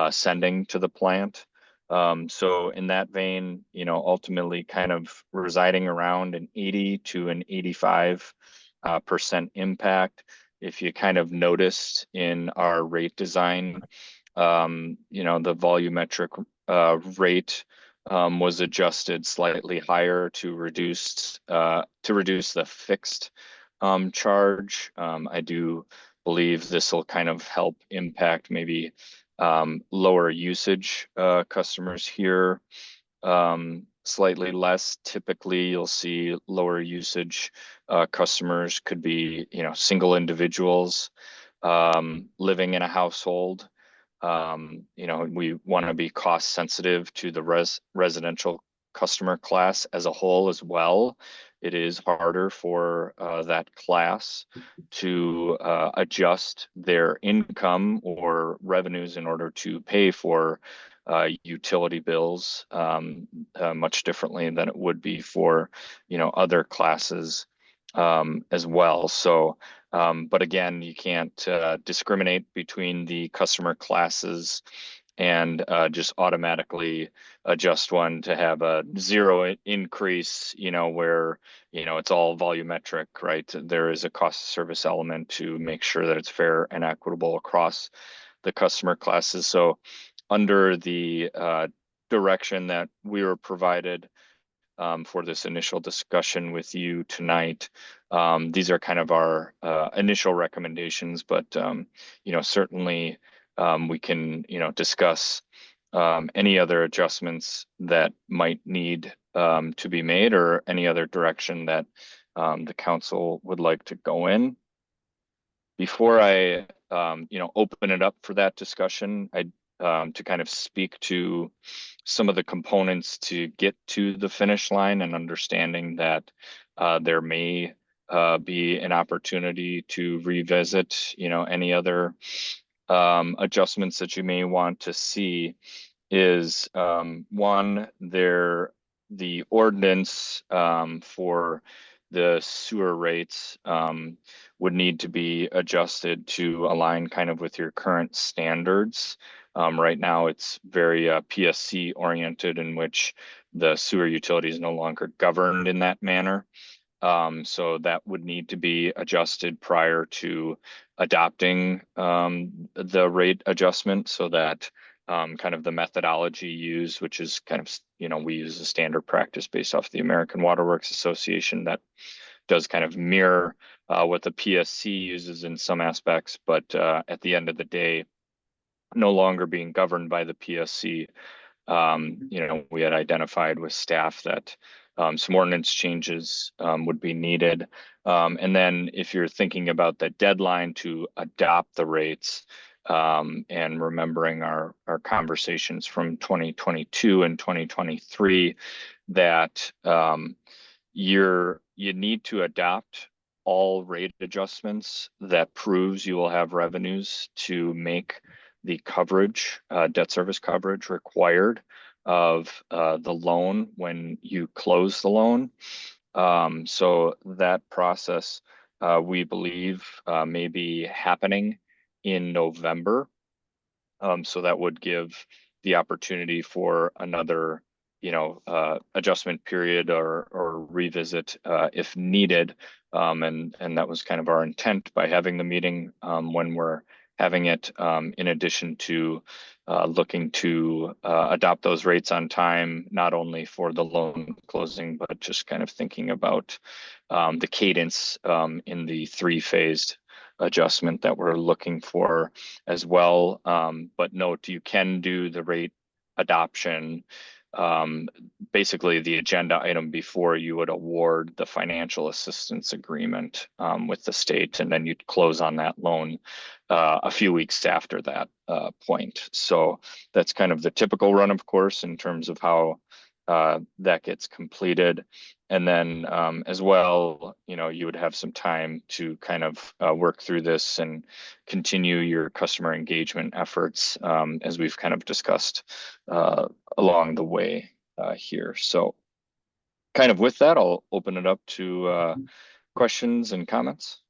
sending to the plant. So in that vein, you know, ultimately kind of residing around an 80 to an 85% impact. If you kind of noticed in our rate design, you know, the volumetric rate was adjusted slightly higher to reduce the fixed charge. I do believe this will kind of help impact maybe lower usage customers here slightly less. Typically, you'll see lower usage customers could be, you know, single individuals living in a household. You know, we want to be cost sensitive to the residential customer class as a whole as well. It is harder for that class to adjust their income or revenues in order to pay for utility bills much differently than it would be for, you know, other classes as well. So, but again, you can't discriminate between the customer classes and just automatically adjust one to have a zero increase, you know, where, you know, it's all volumetric, right? There is a cost of service element to make sure that it's fair and equitable across the customer classes. So under the direction that we were provided for this initial discussion with you tonight, these are kind of our initial recommendations, but, you know, certainly we can, you know, discuss any other adjustments that might need to be made, or any other direction that the council would like to go in. Before I, you know, open it up for that discussion, I to kind of speak to some of the components to get to the finish line, and understanding that there may be an opportunity to revisit, you know, any other adjustments that you may want to see, is one, the ordinance for the sewer rates would need to be adjusted to align kind of with your current standards. Right now, it's very PSC oriented, in which the sewer utility is no longer governed in that manner. So that would need to be adjusted prior to adopting the rate adjustment, so that kind of the methodology used, which is kind of, we use a standard practice based off the American Water Works Association that does kind of mirror what the PSC uses in some aspects, but at the end of the day, no longer being governed by the PSC. We had identified with staff that some ordinance changes would be needed. And then if you're thinking about the deadline to adopt the rates, and remembering our conversations from 2022 and 2023, that you need to adopt all rate adjustments that proves you will have revenues to make the coverage, debt service coverage required of the loan when you close the loan. So that process, we believe, may be happening in November. So that would give the opportunity for another, adjustment period or revisit if needed. And that was kind of our intent by having the meeting when we're having it, in addition to looking to adopt those rates on time, not only for the loan closing, but just kind of thinking about the cadence in the three-phased adjustment that we're looking for as well. But note, you can do the rate adoption, basically the agenda item before you would award the financial assistance agreement with the state, and then you'd close on that loan a few weeks after that point. So that's kind of the typical run of course in terms of how that gets completed. And then as well, you would have some time to kind of work through this and continue your customer engagement efforts, as we've kind of discussed along the way here. So kind of with that, I'll open it up to questions and comments.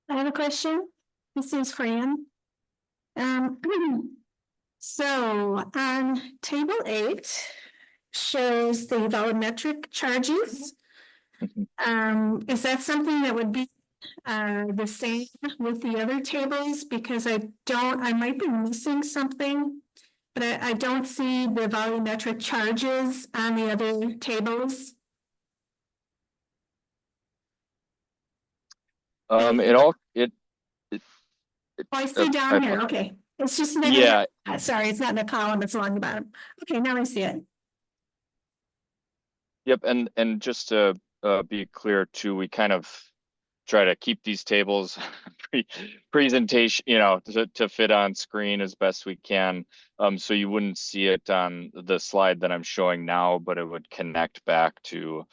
I have a question. This is Fran. So on table 8 shows the volumetric charges. Is that something that would be the same with the other tables? Because I might be missing something, but I don't see the volumetric charges on the other tables. I see down here, okay. It's just, yeah, sorry, it's not in a column, it's along the bottom. Okay, now I see it. Yep, and just to be clear too, we kind of try to keep these tables presentation, to fit on screen as best we can. So you wouldn't see it on the slide that I'm showing now, but it would connect back to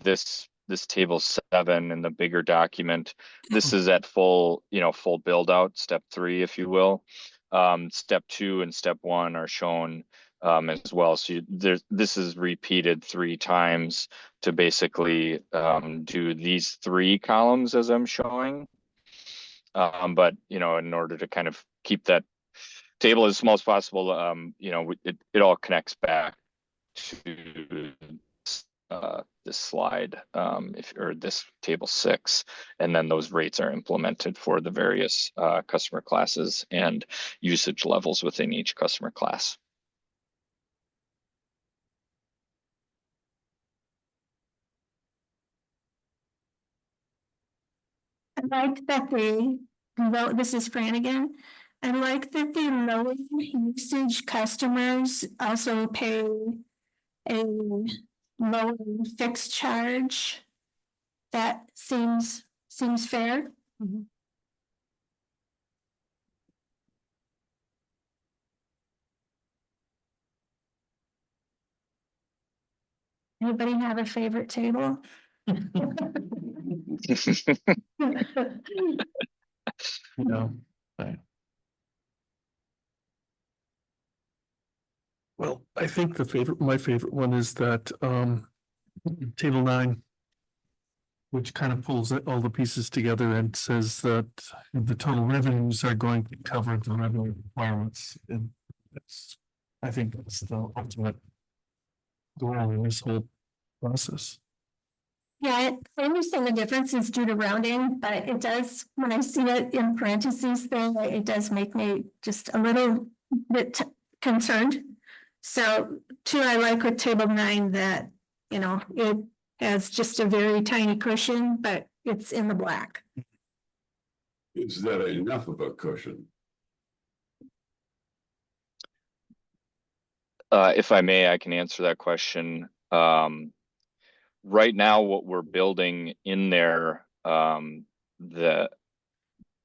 this table 7 in the bigger document. This is at full build out, step 3, if you will. Step 2 and step 1 are shown as well. So this is repeated 3 times to basically do these 3 columns as I'm showing. But in order to kind of keep that table as small as possible, it all connects back to this slide, or this table 6, and then those rates are implemented for the various customer classes and usage levels within each customer class. I like that this is Fran again. I like that the low usage customers also pay a lower fixed charge. That seems fair. Anybody have a favorite table? Well, I think my favorite one is that table 9, which kind of pulls all the pieces together and says that the total revenues are going to cover the revenue requirements. And I think that's the ultimate goal in this whole process. Yeah, I understand the difference is due to rounding, but it does, when I see it in parentheses there, it does make me just a little bit concerned. So too, I like with table 9 that, you know, it has just a very tiny cushion, but it's in the black. Is that enough of a cushion? If I may, I can answer that question. Right now, what we're building in there,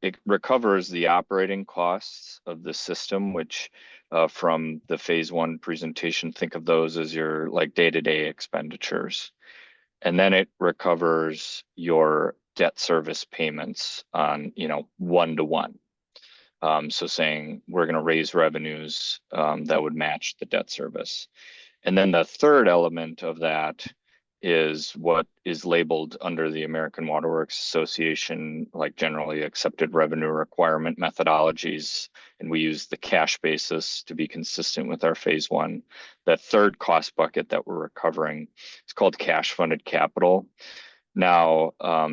it recovers the operating costs of the system, which from the phase 1 presentation, think of those as your like day-to-day expenditures. And then it recovers your debt service payments on, 1-to-1. So saying we're going to raise revenues that would match the debt service. And then the third element of that is what is labeled under the American Water Works Association, like generally accepted revenue requirement methodologies. And we use the cash basis to be consistent with our phase 1. That third cost bucket that we're recovering is called cash funded capital. Now,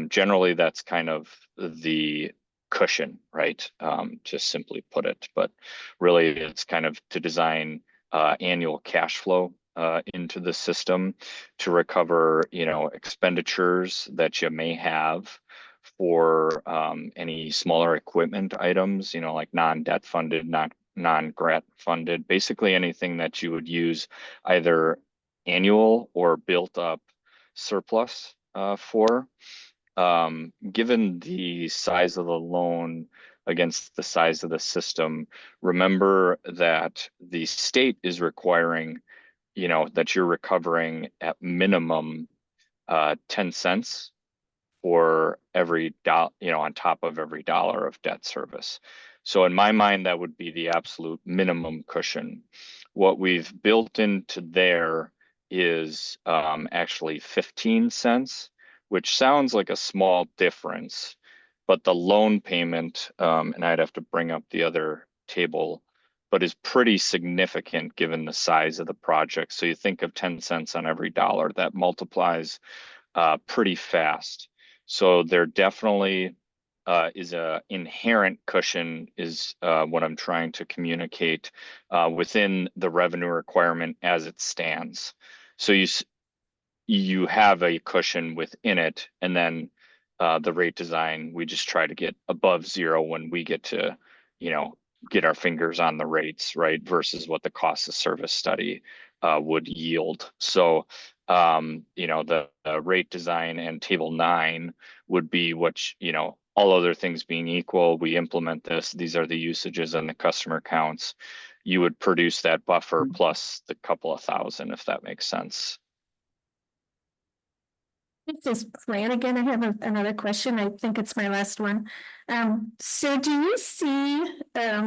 generally that's kind of the cushion, right? Just simply put it, but really it's kind of to design annual cash flow into the system to recover, expenditures that you may have for any smaller equipment items, like non-debt funded, non-grant funded, basically anything that you would use either annual or built up surplus for. Given the size of the loan against the size of the system, remember that the state is requiring that you're recovering at minimum 10 cents for every dollar, on top of every dollar of debt service. So in my mind, that would be the absolute minimum cushion. What we've built into there is actually 15 cents, which sounds like a small difference, but the loan payment, and I'd have to bring up the other table, but is pretty significant given the size of the project. So you think of 10 cents on every dollar, that multiplies pretty fast. So there definitely is a inherent cushion is what I'm trying to communicate within the revenue requirement as it stands. So you have a cushion within it, and then the rate design, we just try to get above 0 when we get to, get our fingers on the rates, right? Versus what the cost of service study would yield. So, the rate design and table 9 would be what, all other things being equal, we implement this, these are the usages and the customer counts. You would produce that buffer plus the couple of thousand, if that makes sense. This is Fran again. I have another question. I think it's my last one. So do you see, I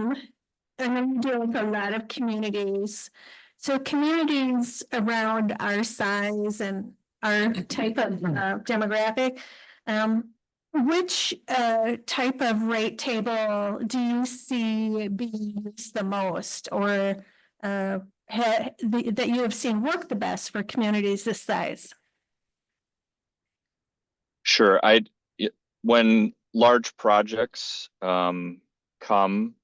know you deal with a lot of communities. So communities around our size and our type of demographic, which type of rate table do you see being used the most, or that you have seen work the best for communities this size? Sure. When large projects come,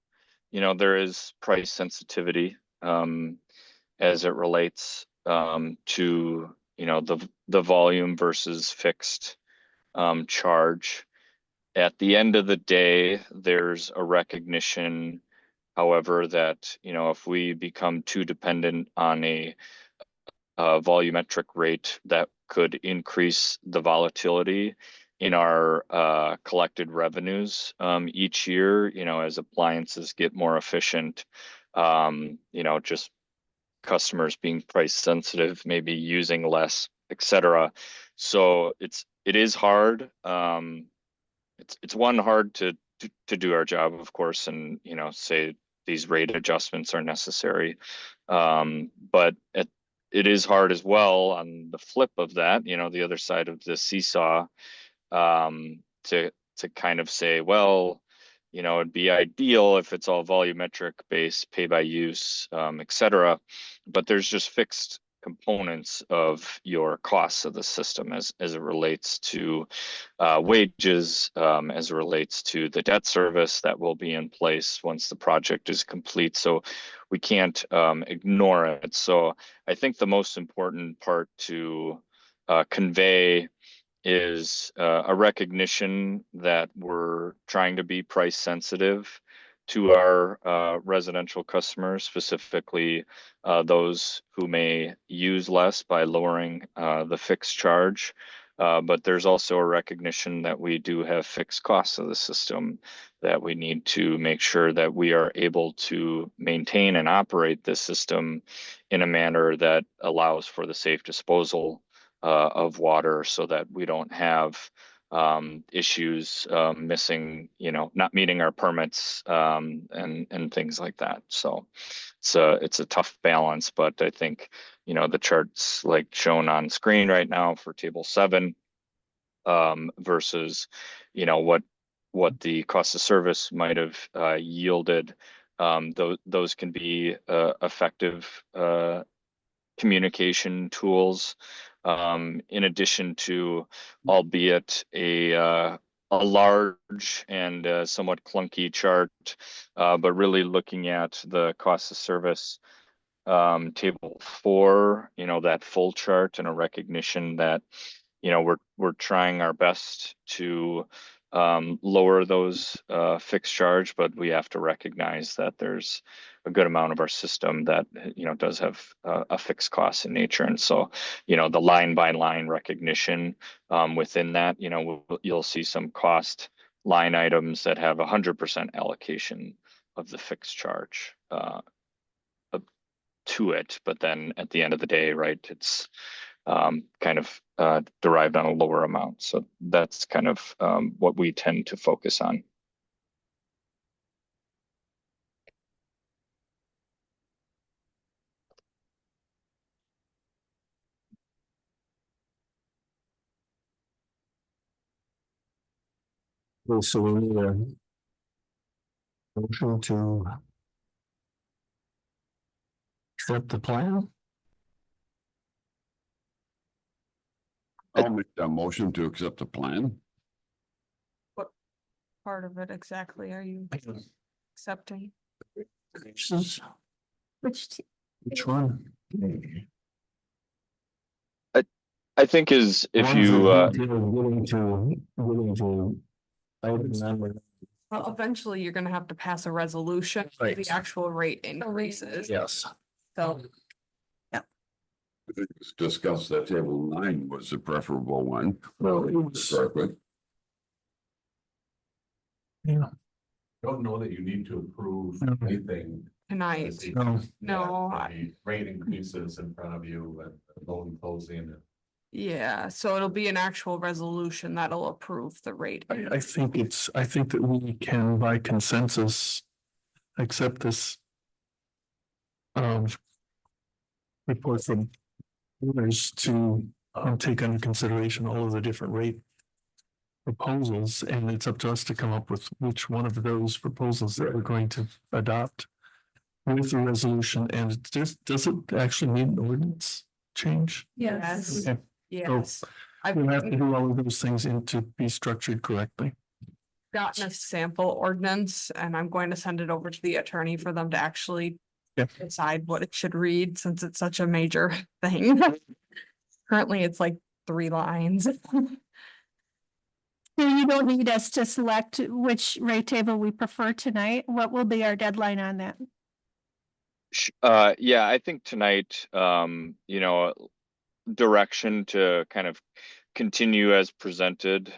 there is price sensitivity as it relates to the volume versus fixed charge. At the end of the day, there's a recognition, however, that if we become too dependent on a volumetric rate, that could increase the volatility in our collected revenues each year, as appliances get more efficient, just customers being price sensitive, maybe using less, etc. So it is hard. It's one, hard to do our job, of course, and say these rate adjustments are necessary, but it is hard as well on the flip of that, the other side of the seesaw, to kind of say, well, you know, it'd be ideal if it's all volumetric based, pay by use, et cetera. But there's just fixed components of your costs of the system as it relates to wages, as it relates to the debt service that will be in place once the project is complete. So we can't ignore it. So I think the most important part to convey is a recognition that we're trying to be price sensitive to our residential customers, specifically those who may use less by lowering the fixed charge. But there's also a recognition that we do have fixed costs of the system that we need to make sure that we are able to maintain and operate this system in a manner that allows for the safe disposal of water, so that we don't have issues missing, you know, not meeting our permits and things like that. So it's a tough balance, but I think, you know, the charts like shown on screen right now for table 7 versus, you know, what the cost of service might have yielded. Those can be effective communication tools, in addition to, albeit a large and somewhat clunky chart, but really looking at the cost of service table 4, you know, that full chart, and a recognition that, you know, we're trying our best to lower those fixed charge, but we have to recognize that there's a good amount of our system that, you know, does have a fixed cost in nature. And so, you know, the line by line recognition within that, you know, you'll see some cost line items that have 100% allocation of the fixed charge to it. But then at the end of the day, right, it's kind of derived on a lower amount. So that's kind of what we tend to focus on. Okay, so we need a motion to accept the plan. I'll make that motion to accept the plan. Part of it exactly are you accepting? Increases. Which, Which one? I think is if One's you the detail willing to item number. Well, eventually you're gonna have to pass a resolution for Right. the actual rate increases. Yes. So Let's discuss that table 9 was the preferable one. Well, it was, Start with. yeah, Don't know that you need to approve No. anything. tonight, no, no, Rate increases in front of you and loan closing. yeah, so it'll be an actual resolution that'll approve the rate. I think that we can by consensus accept this report from owners to take under consideration all of the different rate proposals, and it's up to us to come up with which one of those proposals that we're going to adopt with the resolution. And does it actually need an ordinance change? Yes, Okay. yes. We'll have to I've do all of those things to be structured correctly. gotten a sample ordinance and I'm going to send it over to the attorney for them to actually Yep. decide what it should read, since it's such a major thing. Currently, it's like 3 lines. so you don't need us to select which rate table we prefer tonight. What will be our deadline on that? yeah, I think tonight, you know, direction to kind of continue as presented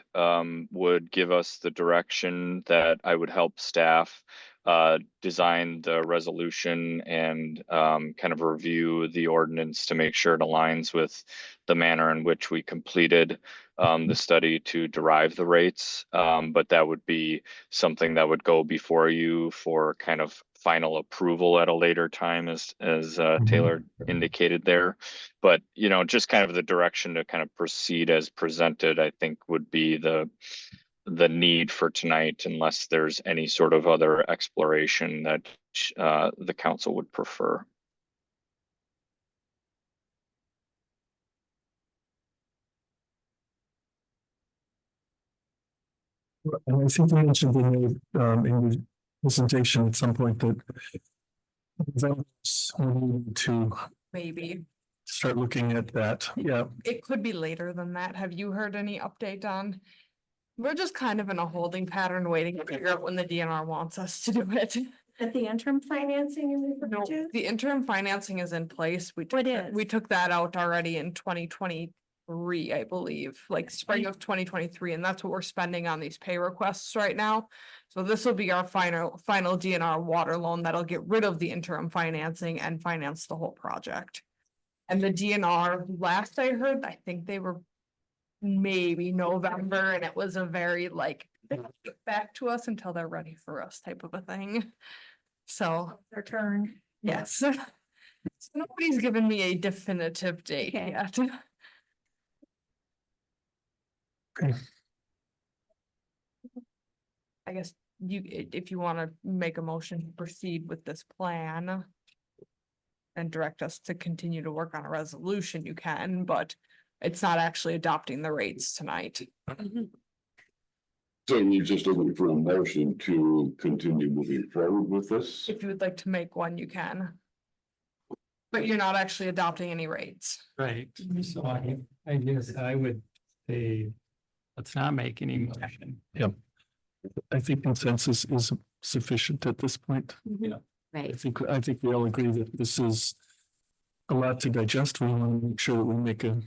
would give us the direction that I would help staff design the resolution and kind of review the ordinance to make sure it aligns with the manner in which we completed the study to derive the rates. But that would be something that would go before you for kind of final approval at a later time, as Taylor indicated there. But, you know, just kind of the direction to kind of proceed as presented, I think would be the the need for tonight unless there's any sort of other exploration that the council would prefer. And I think you mentioned in the presentation at some point that developers will need to Maybe. start looking at that. Yeah. It could be later than that. Have you heard any update on? We're just kind of in a holding pattern, waiting to figure out when the DNR wants us to do it. At the interim financing you referred No, to? the interim financing is in place. What is? We took that out already in 2023, I believe, like spring of 2023, and that's what we're spending on these pay requests right now. So this will be our final DNR water loan that'll get rid of the interim financing and finance the whole project. And the DNR, last I heard, I think they were maybe November, and it was a very like, they don't get back to us until they're ready for us type of a thing. So Their turn. yes. So nobody's given me a definitive date Okay. yet. Okay. I guess if you want to make a motion to proceed with this plan and direct us to continue to work on a resolution, you can, but it's not actually adopting the rates tonight. So you're just looking for a motion to continue moving forward with this? If you would like to make one, you can. But you're not actually adopting any rates. Right, so I guess I would say, let's not make any motion. I think consensus is sufficient at this point. I think we all agree that this is a lot to digest. We want to make sure that we make a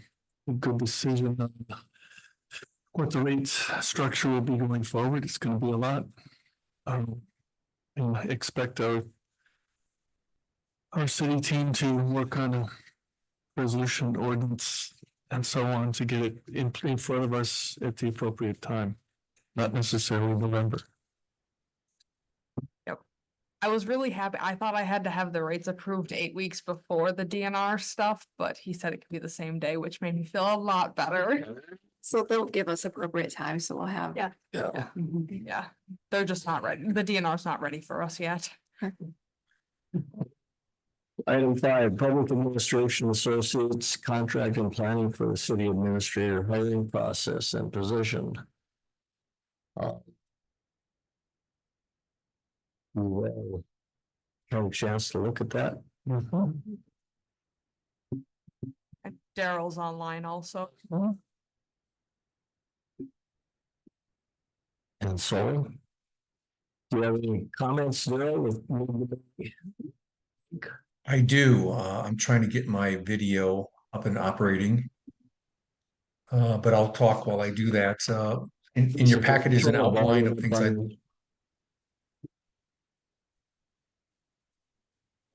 good decision on what the rate structure will be going forward. It's going to be a lot. And I expect our city team to work on a resolution ordinance and so on to get it in front of us at the appropriate time, not necessarily November. I was really happy. I thought I had to have the rates approved 8 weeks before the DNR stuff, but he said it could be the same day, which made me feel a lot better. So they'll give us appropriate time, so we'll have. Yeah. Yeah, they're just not ready. The DNR's not ready for us yet. Item 5, Public Administration Associates Contract and Planning for the City Administrator Hiring Process and Position. Well, have a chance to look at that. And Daryl's online also. And so, do you have any comments there? I do. I'm trying to get my video up and operating. But I'll talk while I do that. In your packet is an outline of things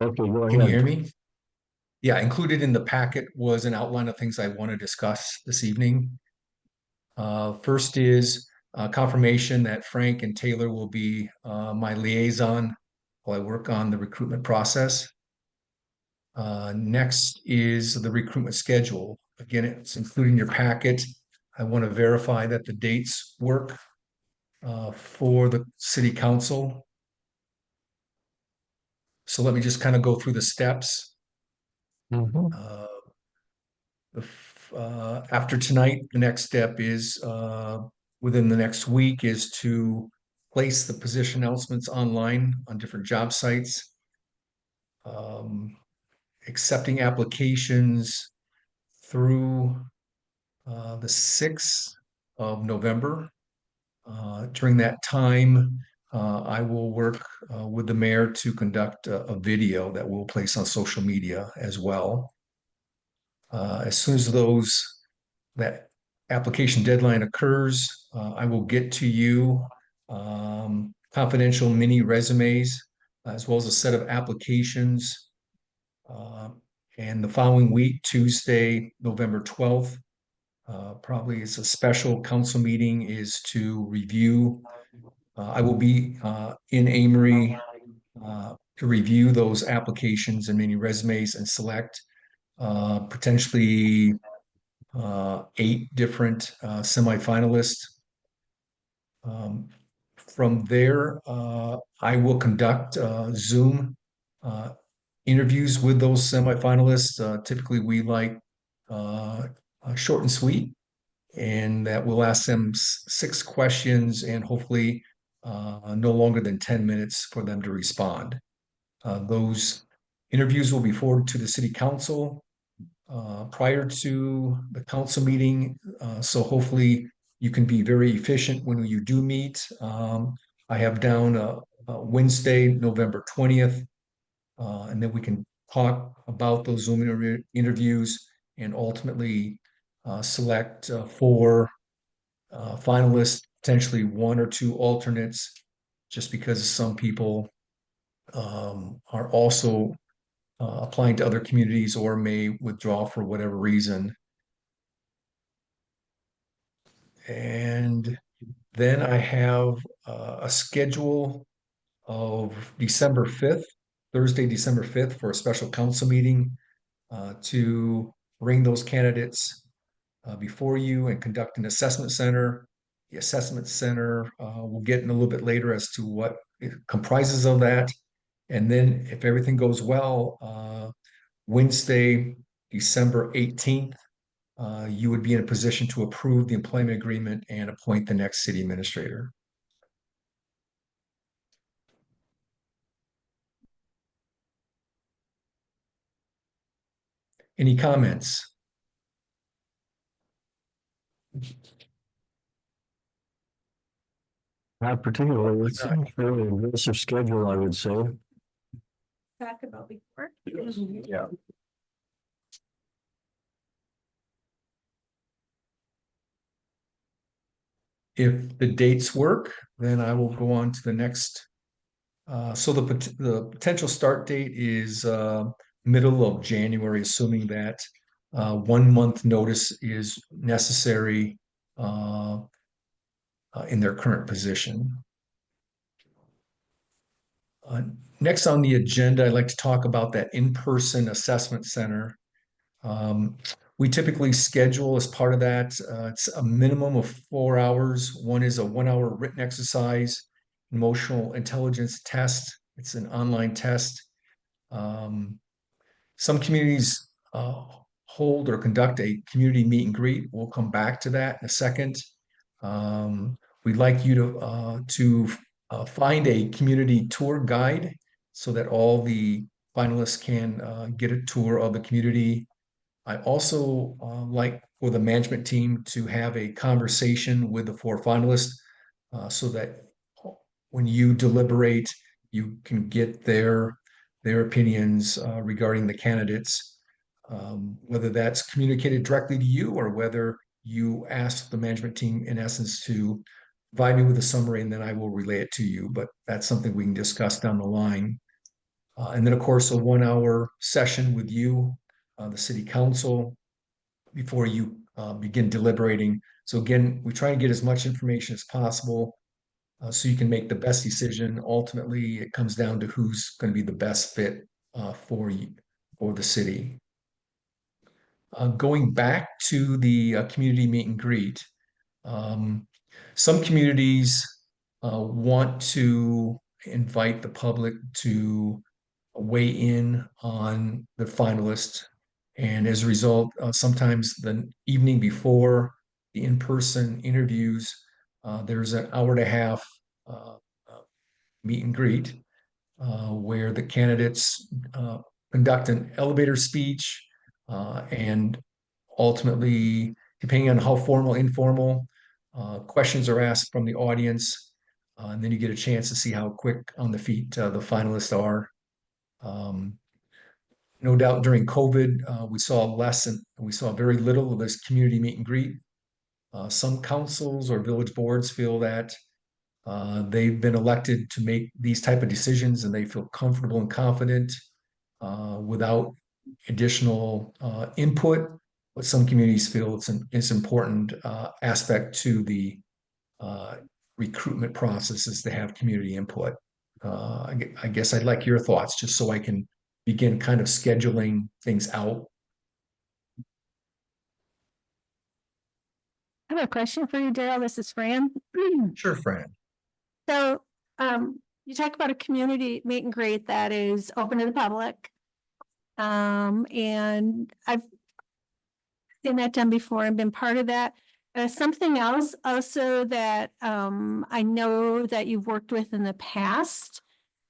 Okay, go ahead. Can you hear me? Yeah, included in the packet was an outline of things I want to discuss this evening. First is confirmation that Frank and Taylor will be my liaison while I work on the recruitment process. Next is the recruitment schedule. Again, it's included in your packet. I want to verify that the dates work for the city council. So let me just kind of go through the steps. After tonight, the next step is within the next week is to place the position announcements online on different job sites. Accepting applications through the 6th of November. During that time, I will work with the mayor to conduct a video that we'll place on social media as well. As soon as that application deadline occurs, I will get to you confidential mini resumes, as well as a set of applications. And the following week, Tuesday, November 12th, probably it's a special council meeting, is to review. I will be in Amory to review those applications and mini resumes and select potentially 8 different semifinalists. From there, I will conduct Zoom interviews with those semifinalists. Typically, we like short and sweet, and that we'll ask them 6 questions and hopefully no longer than 10 minutes for them to respond. Those interviews will be forwarded to the city council prior to the council meeting. So hopefully you can be very efficient when you do meet. I have down Wednesday, November 20th, and then we can talk about those Zoom interviews and ultimately select 4 finalists, potentially 1 or 2 alternates, just because some people are also applying to other communities or may withdraw for whatever reason. And then I have a schedule of December 5th, Thursday, December 5th, for a special council meeting to bring those candidates before you and conduct an assessment center. The assessment center, we'll get in a little bit later as to what it comprises of that. And then if everything goes well, Wednesday, December 18th, you would be in a position to approve the employment agreement and appoint the next city administrator. Any comments? Not particularly, it's a fairly aggressive schedule, I would say. Talk about before. Yeah. If the dates work, then I will go on to the next. So the potential start date is middle of January, assuming that 1 month notice is necessary in their current position. Next on the agenda, I'd like to talk about that in-person assessment center. We typically schedule as part of that, it's a minimum of 4 hours. One is a 1-hour written exercise, emotional intelligence test. It's an online test. Some communities hold or conduct a community meet and greet. We'll come back to that in a second. We'd like you to find a community tour guide so that all the finalists can get a tour of the community. I also like for the management team to have a conversation with the 4 finalists so that when you deliberate, you can get their opinions regarding the candidates, whether that's communicated directly to you or whether you ask the management team, in essence, to provide me with a summary and then I will relay it to you. But that's something we can discuss down the line. And then, of course, a 1-hour session with you, the city council, before you begin deliberating. So again, we try and get as much information as possible so you can make the best decision. Ultimately, it comes down to who's going to be the best fit for you, for the city. Going back to the community meet and greet, some communities want to invite the public to weigh in on the finalists. And as a result, sometimes the evening before the in-person interviews, there's an 1.5 hour meet and greet where the candidates conduct an elevator speech and ultimately, depending on how formal, informal, questions are asked from the audience. And then you get a chance to see how quick on the feet the finalists are. No doubt during COVID, we saw very little of this community meet and greet. Some councils or village boards feel that they've been elected to make these type of decisions and they feel comfortable and confident without additional input. But some communities feel it's important aspect to the recruitment processes to have community input. I guess I'd like your thoughts just so I can begin kind of scheduling things out. I have a question for you, Daryl. This is Fran. Sure, Fran. So, you talk about a community meet and greet that is open to the public. And I've seen that done before and been part of that. Something else also that, I know that you've worked with in the past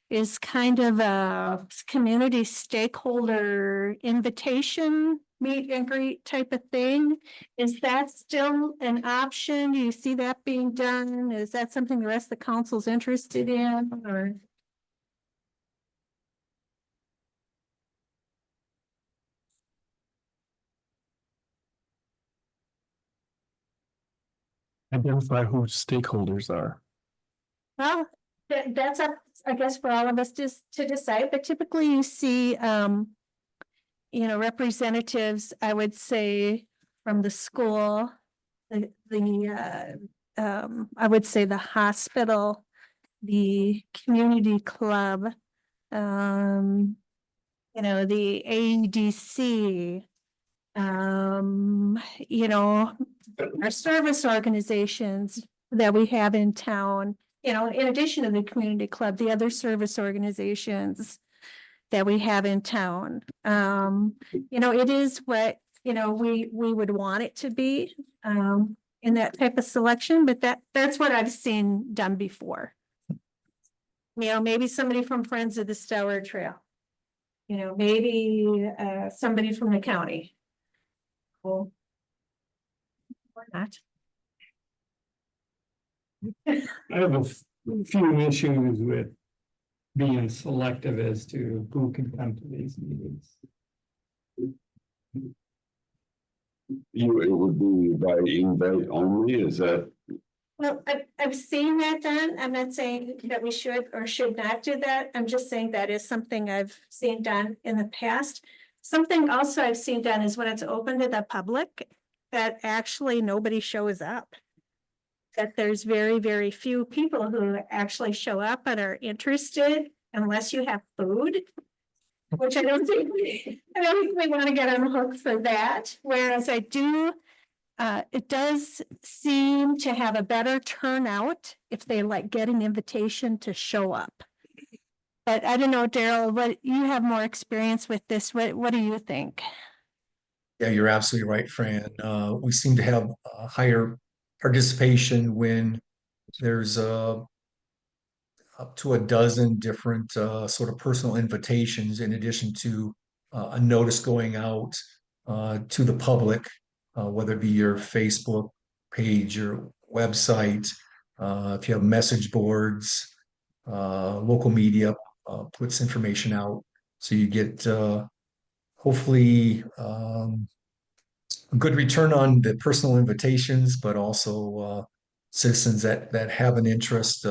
is kind of a community stakeholder invitation, meet and greet type of thing. Is that still an option? Do you see that being done? Is that something the rest of the council's interested in, or? Identify who stakeholders are. Well, that's up, I guess, for all of us to decide, but typically you see, representatives, I would say, from the school, I would say the hospital, the community club, the AEDC, our service organizations that we have in town, in addition to the community club, the other service organizations that we have in town. It is what, we would want it to be, in that type of selection, but that's what I've seen done before. Maybe somebody from Friends of the Stellar Trail, maybe, somebody from the county. Well, or not. I have a few issues with being selective as to who can come to these meetings. It would be by invite only, is that? Well, I've seen that done. I'm not saying that we should or should not do that. I'm just saying that is something I've seen done in the past. Something also I've seen done is when it's open to the public, that actually nobody shows up. That there's very, very few people who actually show up and are interested unless you have food. Which I don't think we want to get on the hook for that. Whereas I do, it does seem to have a better turnout if they get an invitation to show up. But I don't know, Daryl, what you have more experience with this. What do you think? Yeah, you're absolutely right, Fran. We seem to have a higher participation when there's up to a dozen different sort of personal invitations in addition to a notice going out to the public, whether it be your Facebook page, your website, if you have message boards, local media puts information out. So you get hopefully a good return on the personal invitations, but also citizens that have an interest,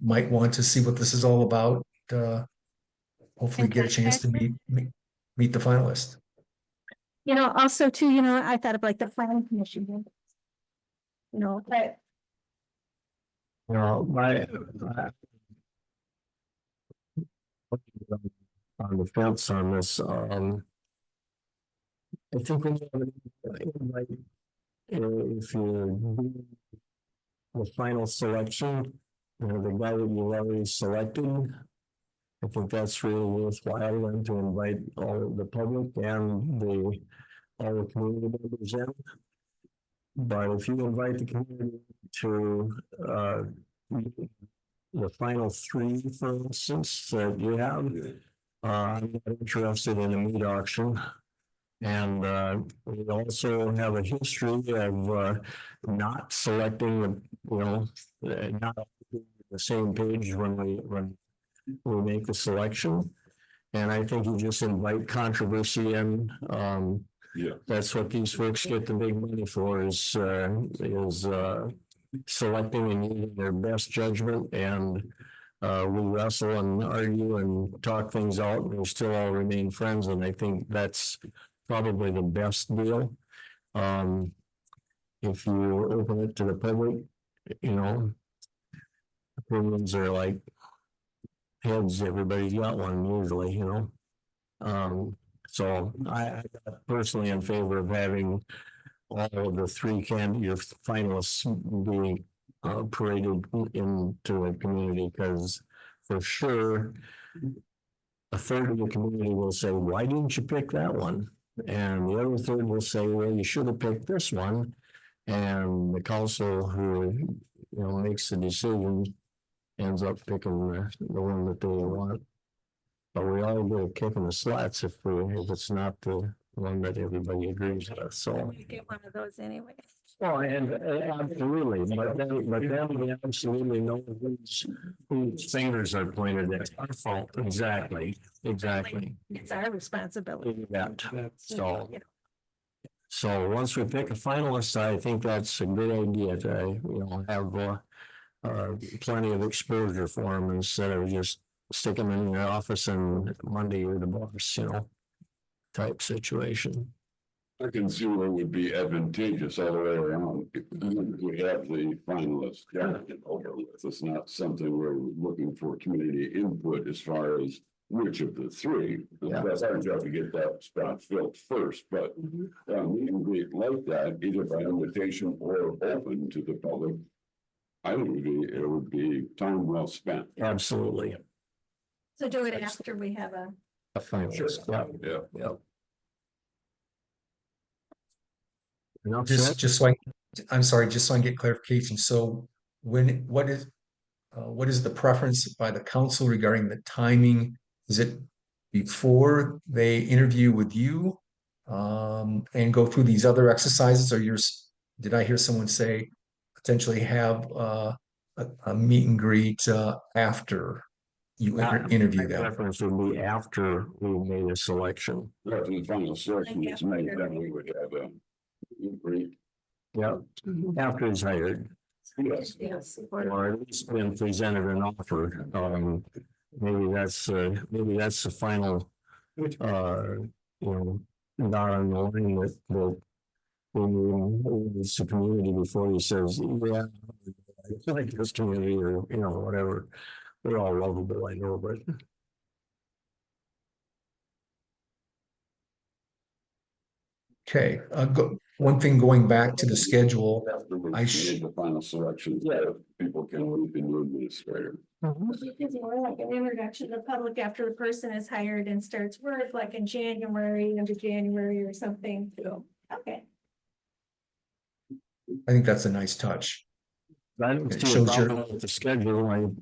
might want to see what this is all about. Hopefully get a chance to meet the finalists. Also too, I thought of the planning commission. But on the fence on this, I think when you have if you the final selection, the guy that you already selected, I think that's really worthwhile then to invite all the public and all the community members in. But if you invite the community to the final three, for instance, that you have, I'm not interested in a meat auction. And we also have a history of not selecting, not the same page when we make the selection. And I think you just invite controversy in. That's what these folks get the big money for, is selecting and using their best judgment. And we wrestle and argue and talk things out, and we still all remain friends. And I think that's probably the best deal. If you open it to the public, opinions are like heads. Everybody's got one usually, So I'm personally in favor of having all of the your finalists being paraded into the community, because for sure a third of the community will say, why didn't you pick that one? And the other third will say, well, you should have picked this one. And the council who, makes the decision ends up picking the one that they want. But we all get a kick in the slats if it's not the one that everybody agrees with, so. You get one of those anyway. Oh, and absolutely, but then we absolutely know whose fingers are pointed at. Our fault, exactly. It's our responsibility. Yeah, so once we pick a finalist, I think that's a good idea to, have plenty of exposure for them instead of just stick them in your office and Monday you're the boss, type situation. I can see where it would be advantageous all the way around. If we have the finalists candidate over with. It's not something we're looking for community input as far as which of the three. Yeah. That's our job to get that spot filled first, but we can be like that either by invitation or open to the public. I think it would be time well spent. Absolutely. So do it after we have a finalist. Yeah. Just so I'm sorry, just so I can get clarification. So what is the preference by the council regarding the timing? Is it before they interview with you and go through these other exercises, or did I hear someone say potentially have a meet and greet after you interview them? Preference would be after we made a selection. After the final selection is made, then we would have a great. Yeah, after it's hired. Yes. Or at least been presented an offer. Maybe that's the final, not on the line that it's the community before he says, yeah, I like this community or, whatever. They're all lovable, I know, but. Okay, one thing going back to the schedule, The final selection, people can leave the new administrator. It's more like an introduction to the public after the person is hired and starts work, like in January, end of January or something. Okay. I think that's a nice touch. I don't It see a shows your- problem with the schedule.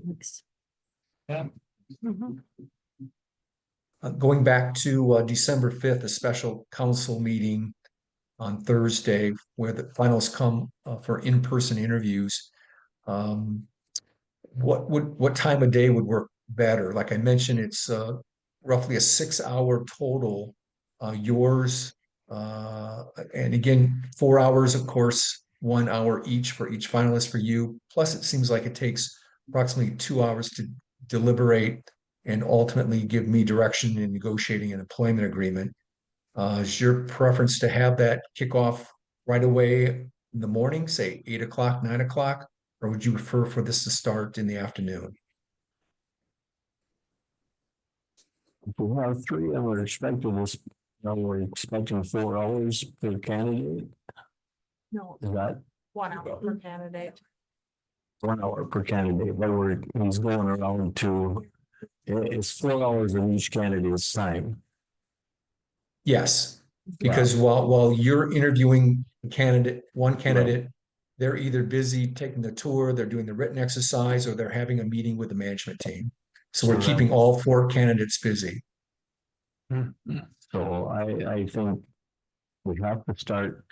Going back to December 5th, a special council meeting on Thursday where the finalists come for in-person interviews. What time of day would work better? Like I mentioned, it's roughly a 6-hour total. Yours and again, 4 hours, of course, 1 hour each for each finalist for you. Plus, it seems like it takes approximately 2 hours to deliberate and ultimately give me direction in negotiating an employment agreement. Is your preference to have that kick off right away in the morning, say 8 o'clock, 9 o'clock, or would you prefer for this to start in the afternoon? If we have three, and we're expecting 4 hours per candidate. No, Is that 1 hour per candidate. 1 hour per candidate? But he's going around it's 4 hours of each candidate's time. Yes, because while you're interviewing one candidate, they're either busy taking the tour, they're doing the written exercise, or they're having a meeting with the management team. So we're keeping all 4 candidates busy. So I think we have to start.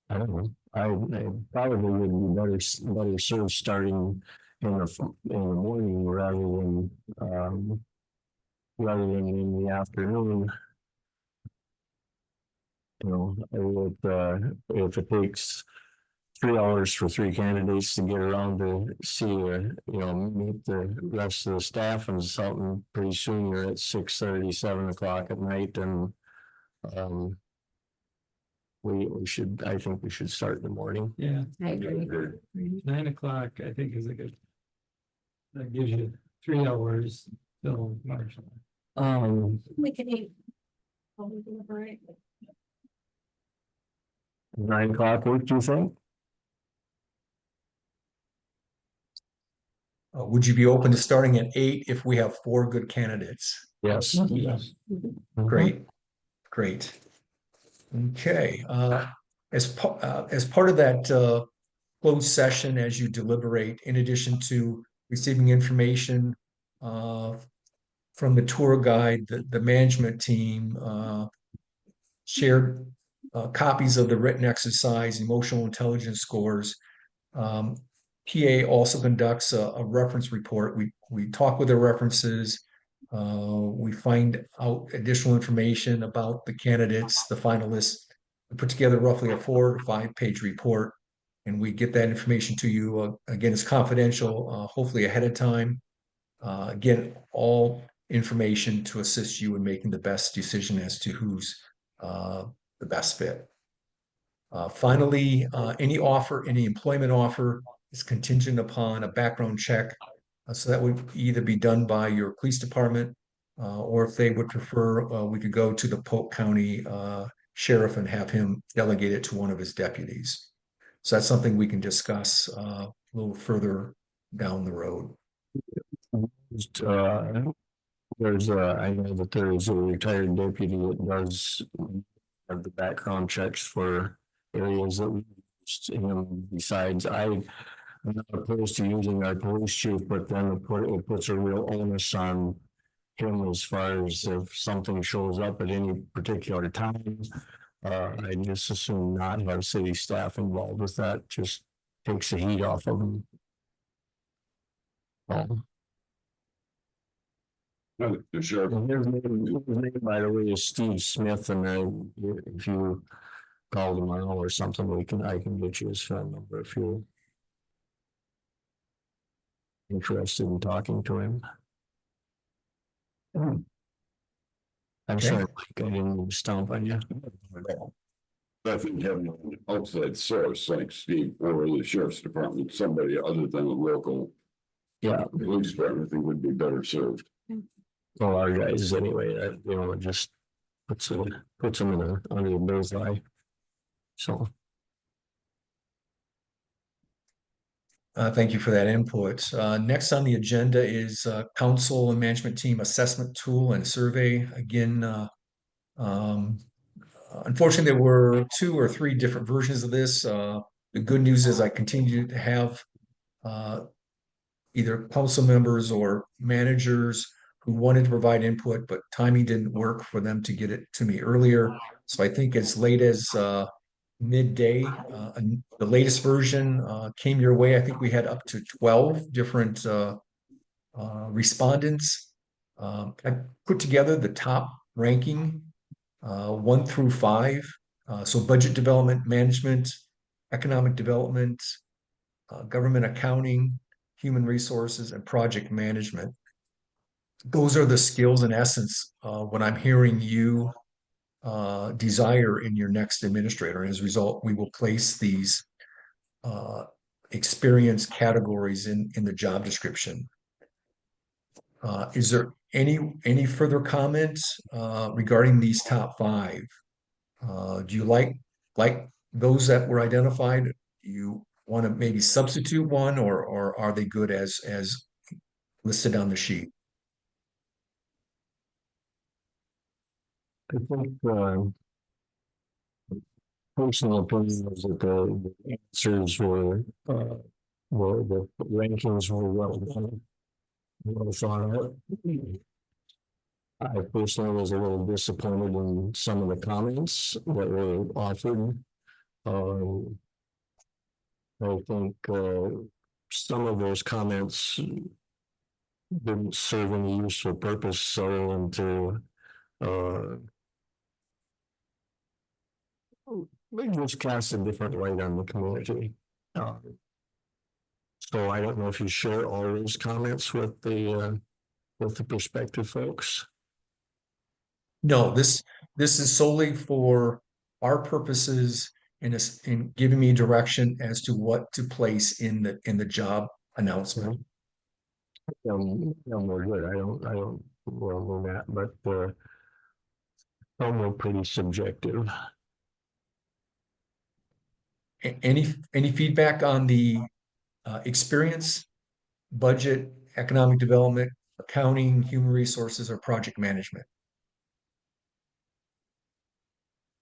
I don't know. I probably would be better served starting in the morning rather than in the afternoon. If it takes 3 hours for 3 candidates to get around to see, meet the rest of the staff and something, pretty soon you're at 6:30, 7 o'clock at night, and I think we should start in the morning. Yeah. I agree. 9 o'clock, I think, is a good. That gives you 3 hours till March. We can eat. While we deliberate. 9 o'clock, what do you think? Would you be open to starting at 8 if we have 4 good candidates? Yes. Yes. Great, great. Okay, as part of that, closed session, as you deliberate, in addition to receiving information, from the tour guide, the management team, shared, copies of the written exercise, emotional intelligence scores. PA also conducts a reference report. We talk with their references. We find out additional information about the candidates, the finalists. We put together roughly a 4 to 5 page report, and we get that information to you. Again, it's confidential, hopefully ahead of time. Again, all information to assist you in making the best decision as to who's the best fit. Finally, any employment offer is contingent upon a background check. So that would either be done by your police department, or if they would prefer, we could go to the Polk County Sheriff and have him delegate it to one of his deputies. So that's something we can discuss a little further down the road. I know that there is a retired deputy that does have the background checks for areas that we used, besides I'm not opposed to using our police chief, but then it puts a real onus on him as far as if something shows up at any particular time. I just assume not have city staff involved with that, just takes the heat off of them. The sheriff. His name, by the way, is Steve Smith, and if you call tomorrow or something, I can get you his phone number if you're interested in talking to him. I'm sorry, Mike, I didn't mean to stomp on you. I think having an outside source like Steve or the sheriff's department, somebody other than a local police department, I think would be better served. Well, our guys anyway, it just puts them in under the bullseye. So. Thank you for that input. Next on the agenda is council and management team assessment tool and survey. Again, unfortunately, there were 2 or 3 different versions of this. The good news is I continue to have either council members or managers who wanted to provide input, but timing didn't work for them to get it to me earlier. So I think as late as midday, the latest version came your way. I think we had up to 12 different respondents. I put together the top ranking, 1 through 5. So budget development, management, economic development, government accounting, human resources, and project management. Those are the skills in essence what I'm hearing you desire in your next administrator. As a result, we will place these experience categories in the job description. Is there any further comments regarding these top 5? Do you like those that were identified? Do you want to maybe substitute one, or are they good as listed on the sheet? I think personal opinion is that the answers were the rankings were well done, well thought out. I personally was a little disappointed in some of the comments that were offered. I think some of those comments didn't serve any useful purpose, so into they just cast a different light on the community. So I don't know if you share all those comments with the prospective folks. No, this is solely for our purposes in giving me direction as to what to place in the job announcement. We're good. I don't know that, but some were pretty subjective. any feedback on the experience, budget, economic development, accounting, human resources, or project management?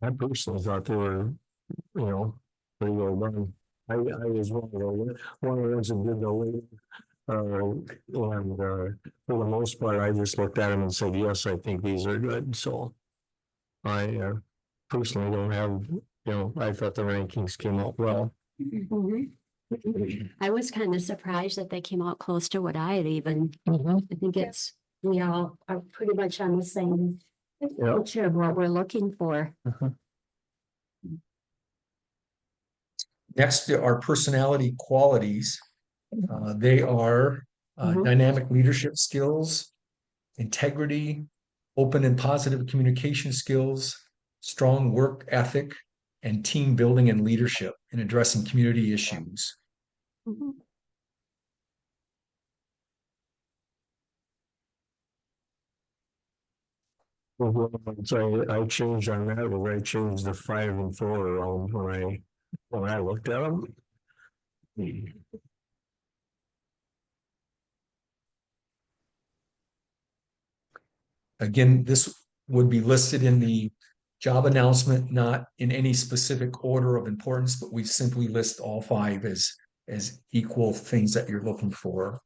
I personally thought they were, pretty well done. I was one of those that did the later. For the most part, I just looked at them and said, yes, I think these are good, so. I personally don't have, I thought the rankings came out well. I was kind of surprised that they came out close to what I had even, I think we all are pretty much on the same picture of what we're looking for. Next are personality qualities. They are dynamic leadership skills, integrity, open and positive communication skills, strong work ethic, and team building and leadership in addressing community issues. So I changed on that, where I changed the 5 and 4 around when I looked at them. Again, this would be listed in the job announcement, not in any specific order of importance, but we simply list all 5 as equal things that you're looking for.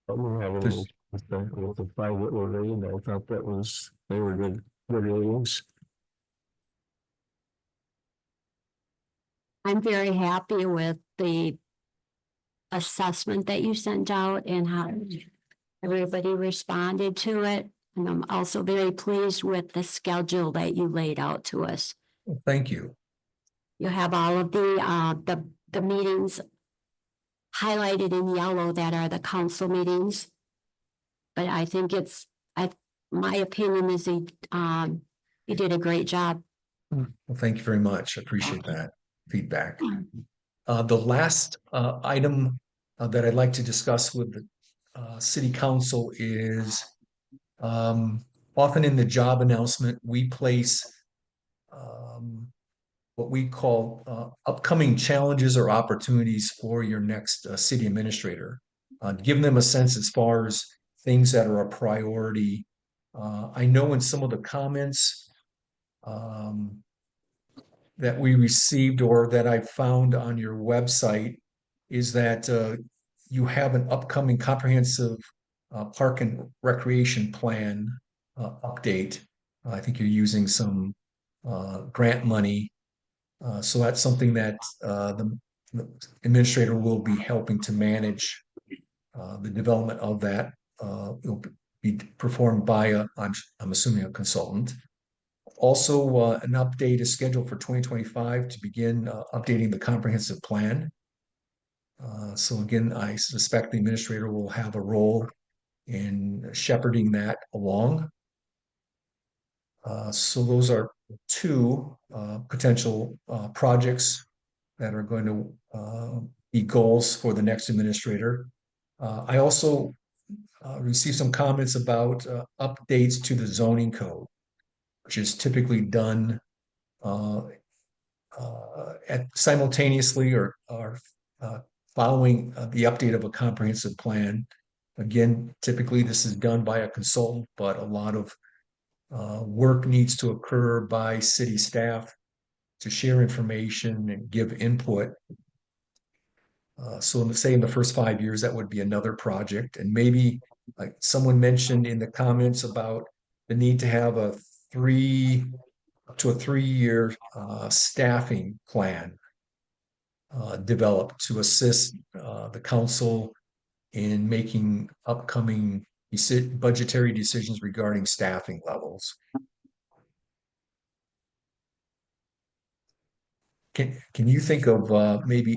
With the 5 that were rated, I thought they were good ratings. I'm very happy with the assessment that you sent out and how everybody responded to it. And I'm also very pleased with the schedule that you laid out to us. Well, thank you. You have all of the meetings highlighted in yellow that are the council meetings. But I think my opinion is you did a great job. Well, thank you very much. I appreciate that feedback. The last item that I'd like to discuss with the city council is often in the job announcement, we place what we call upcoming challenges or opportunities for your next city administrator. Give them a sense as far as things that are a priority. I know in some of the comments that we received or that I found on your website is that you have an upcoming comprehensive park and recreation plan update. I think you're using some grant money. So that's something that the administrator will be helping to manage the development of that. It'll be performed by I'm assuming a consultant. Also, an update is scheduled for 2025 to begin updating the comprehensive plan. So again, I suspect the administrator will have a role in shepherding that along. So those are 2 potential projects that are going to be goals for the next administrator. I also received some comments about updates to the zoning code, which is typically done simultaneously or following the update of a comprehensive plan. Again, typically this is done by a consultant, but a lot of work needs to occur by city staff to share information and give input. So let's say in the first 5 years, that would be another project. And maybe like someone mentioned in the comments about the need to have a 3 to a 3-year staffing plan developed to assist the council in making upcoming budgetary decisions regarding staffing levels. Can you think of maybe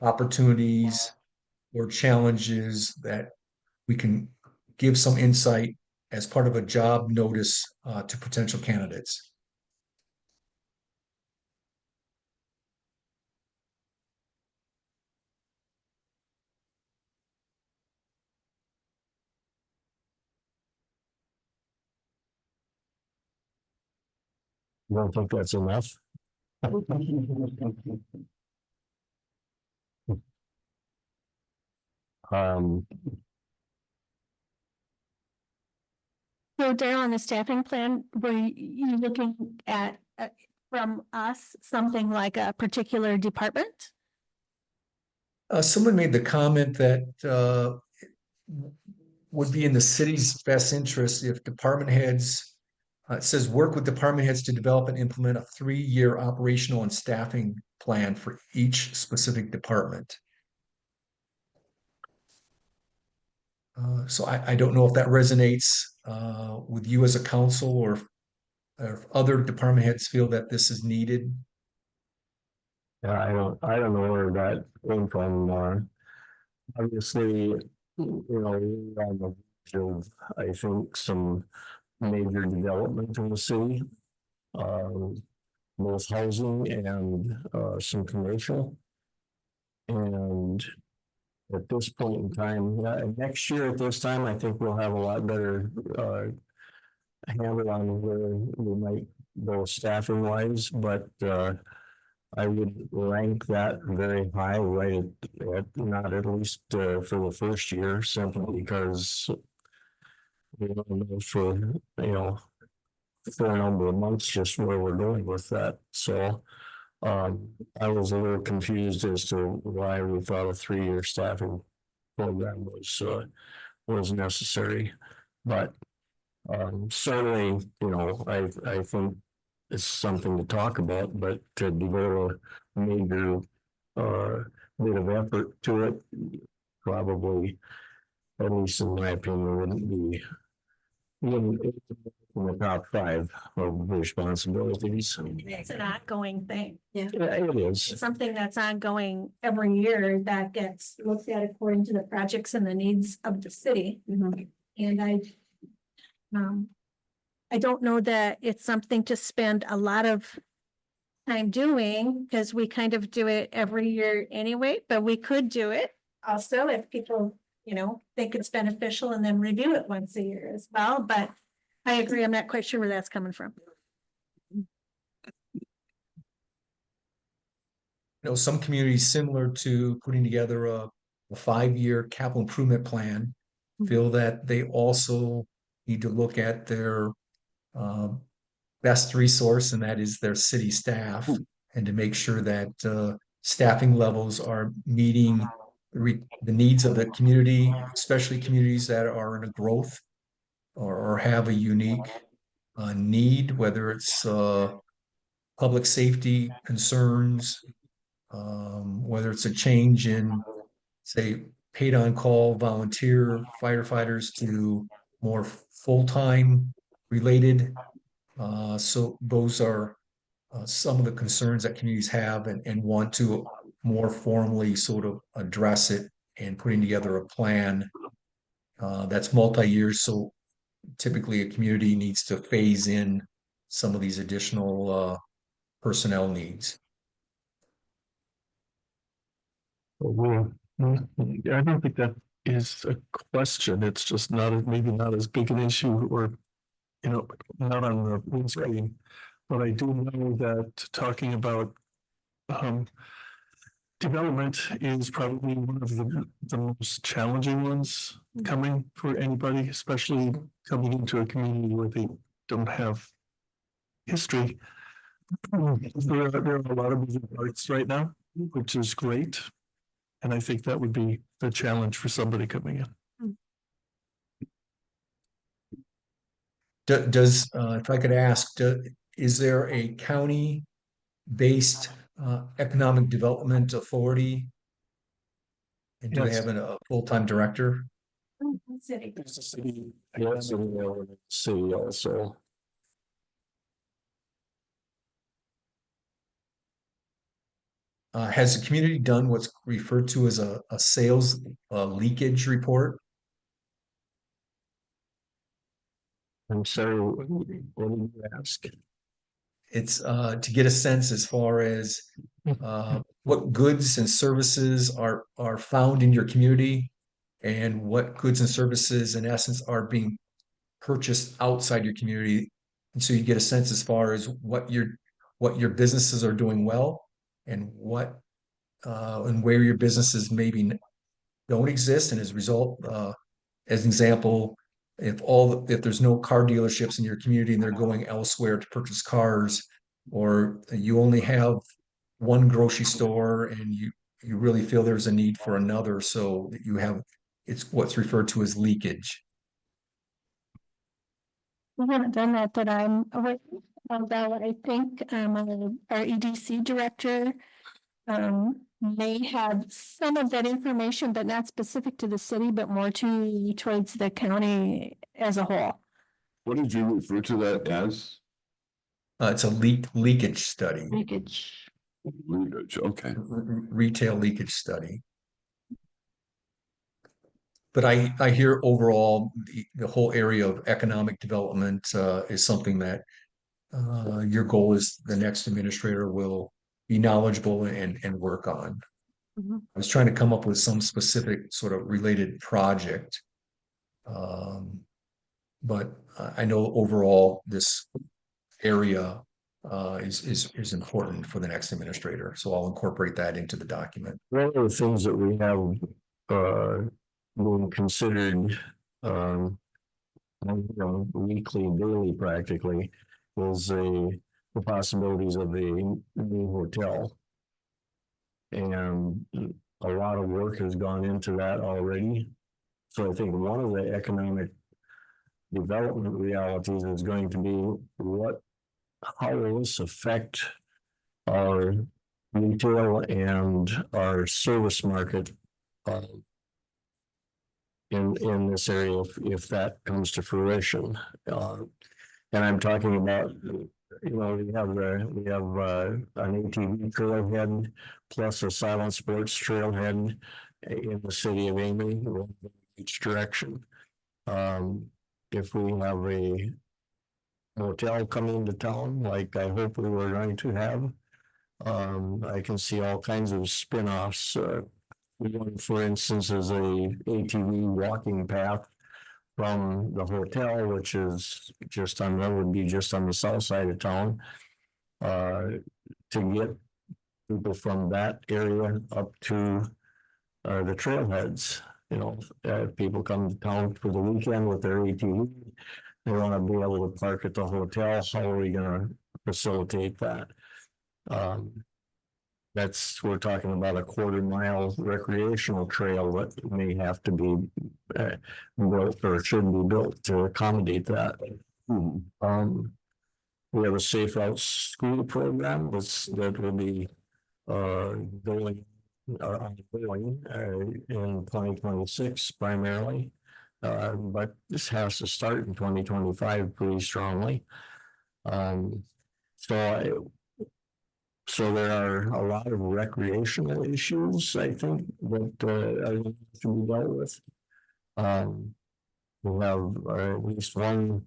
opportunities or challenges that we can give some insight as part of a job notice to potential candidates? You don't think that's enough? Um, So Daryl, on the staffing plan, were you looking at, from us, something like a particular department? Someone made the comment that would be in the city's best interest if department heads, it says work with department heads to develop and implement a 3-year operational and staffing plan for each specific department. So I don't know if that resonates with you as a council, or if other department heads feel that this is needed. yeah, I don't know where that came from, obviously, we're on the verge of, I think, some major development in the city. Both housing and, some commercial. And at this point in time, next year at this time, I think we'll have a lot better, handle on where we might go staffing wise, but, I would rank that very high, right at not at least for the first year, simply because we don't know for for a number of months just where we're going with that. So I was a little confused as to why we thought a 3-year staffing program was necessary, but certainly, I think it's something to talk about, but to devote a major bit of effort to it, probably, at least in my opinion, wouldn't be in the top 5 of responsibilities. It's an ongoing thing. Yeah, it is. It's something that's ongoing every year that gets looked at according to the projects and the needs of the city. And I don't know that it's something to spend a lot of time doing, because we kind of do it every year anyway, but we could do it also if people, think it's beneficial, and then review it once a year as well. But I agree, I'm not quite sure where that's coming from. Some communities similar to putting together a 5-year capital improvement plan feel that they also need to look at their best resource, and that is their city staff, and to make sure that staffing levels are meeting the needs of the community, especially communities that are in a growth or have a unique need, whether it's public safety concerns, whether it's a change in, say, paid on call volunteer firefighters to more full-time related. So those are some of the concerns that communities have, and want to more formally sort of address it, and putting together a plan that's multi-year. So typically a community needs to phase in some of these additional personnel needs. I don't think that is a question. It's just maybe not as big an issue, or not on the windscreen. But I do know that talking about development is probably one of the most challenging ones coming for anybody, especially coming into a community where they don't have history. There are a lot of moving parts right now, which is great. And I think that would be the challenge for somebody coming in. Does, if I could ask, is there a county-based economic development authority? And do they have a full-time director? City. There's a city, yes, and the city also. Has the community done what's referred to as a sales leakage report? I'm sorry, what did you ask? It's to get a sense as far as what goods and services are found in your community, and what goods and services in essence are being purchased outside your community And so you get a sense as far as what your businesses are doing well and and where your businesses maybe don't exist. And as a result, as an example, if there's no car dealerships in your community and they're going elsewhere to purchase cars, or you only have one grocery store and you really feel there's a need for another, so that it's what's referred to as leakage. We haven't done that, but I'm aware, although I think our EDC director may have some of that information, but not specific to the city, but more towards the county as a whole. What did you refer to that as? It's a leakage study. Leakage. Leakage, okay. Retail leakage study. But I hear overall the whole area of economic development is something that your goal is the next administrator will be knowledgeable and work on. Mm-hmm. I was trying to come up with some specific sort of related project. But I know overall this area is important for the next administrator. So I'll incorporate that into the document. One of the things that we have being considered weekly, daily practically is the possibilities of a new hotel. And a lot of work has gone into that already. So I think one of the economic development realities is going to be how will this affect our retail and our service market in this area if that comes to fruition. And I'm talking about, we have an ATV trailhead plus a silent sports trailhead in the city of Amy, each direction. If we have a hotel coming to town, like I hope we were going to have, I can see all kinds of spin-offs. One, for instance, is a ATV walking path from the hotel, which is would be just on the south side of town, to get people from that area up to the trailheads. People come to town for the weekend with their ATV. They want to be able to park at the hotel. How are we going to facilitate that? We're talking about a 1/4-mile recreational trail that may have to be built or should be built to accommodate that. We have a Safe Routes School program that will be going in 2026 primarily. But this has to start in 2025 pretty strongly. So there are a lot of recreational issues, I think, that are going to be dealt with. We have at least one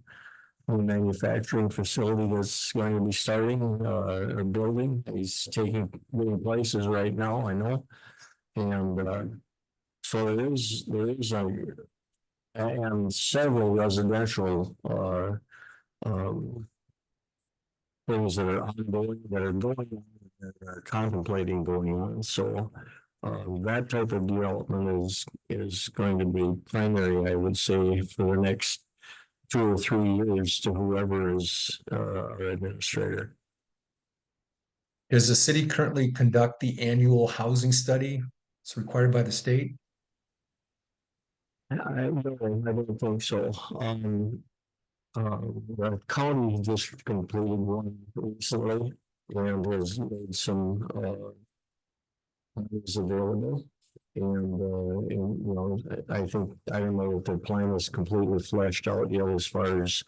manufacturing facility that's going to be starting or building. He's taking places right now, I know. And so there is and several residential things that are ongoing, that are going on, that are contemplating going on. So that type of development is going to be primary, I would say, for the next 2 or 3 years to whoever is our administrator. Does the city currently conduct the annual housing study? It's required by the state. I don't think so. The county just completed one recently and has made some is available. And I think, I don't know if their plan is completely fleshed out yet as far as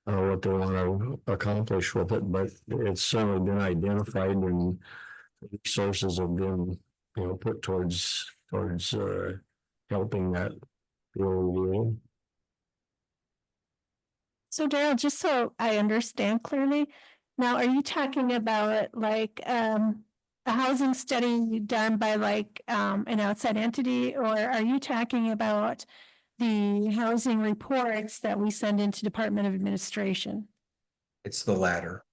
what they want to accomplish with it, but it's certainly been identified and resources have been, put towards helping that go. So Daryl, just so I understand clearly, now are you talking about like a housing study done by like an outside entity, or are you talking about the housing reports that we send into Department of Administration? It's the latter.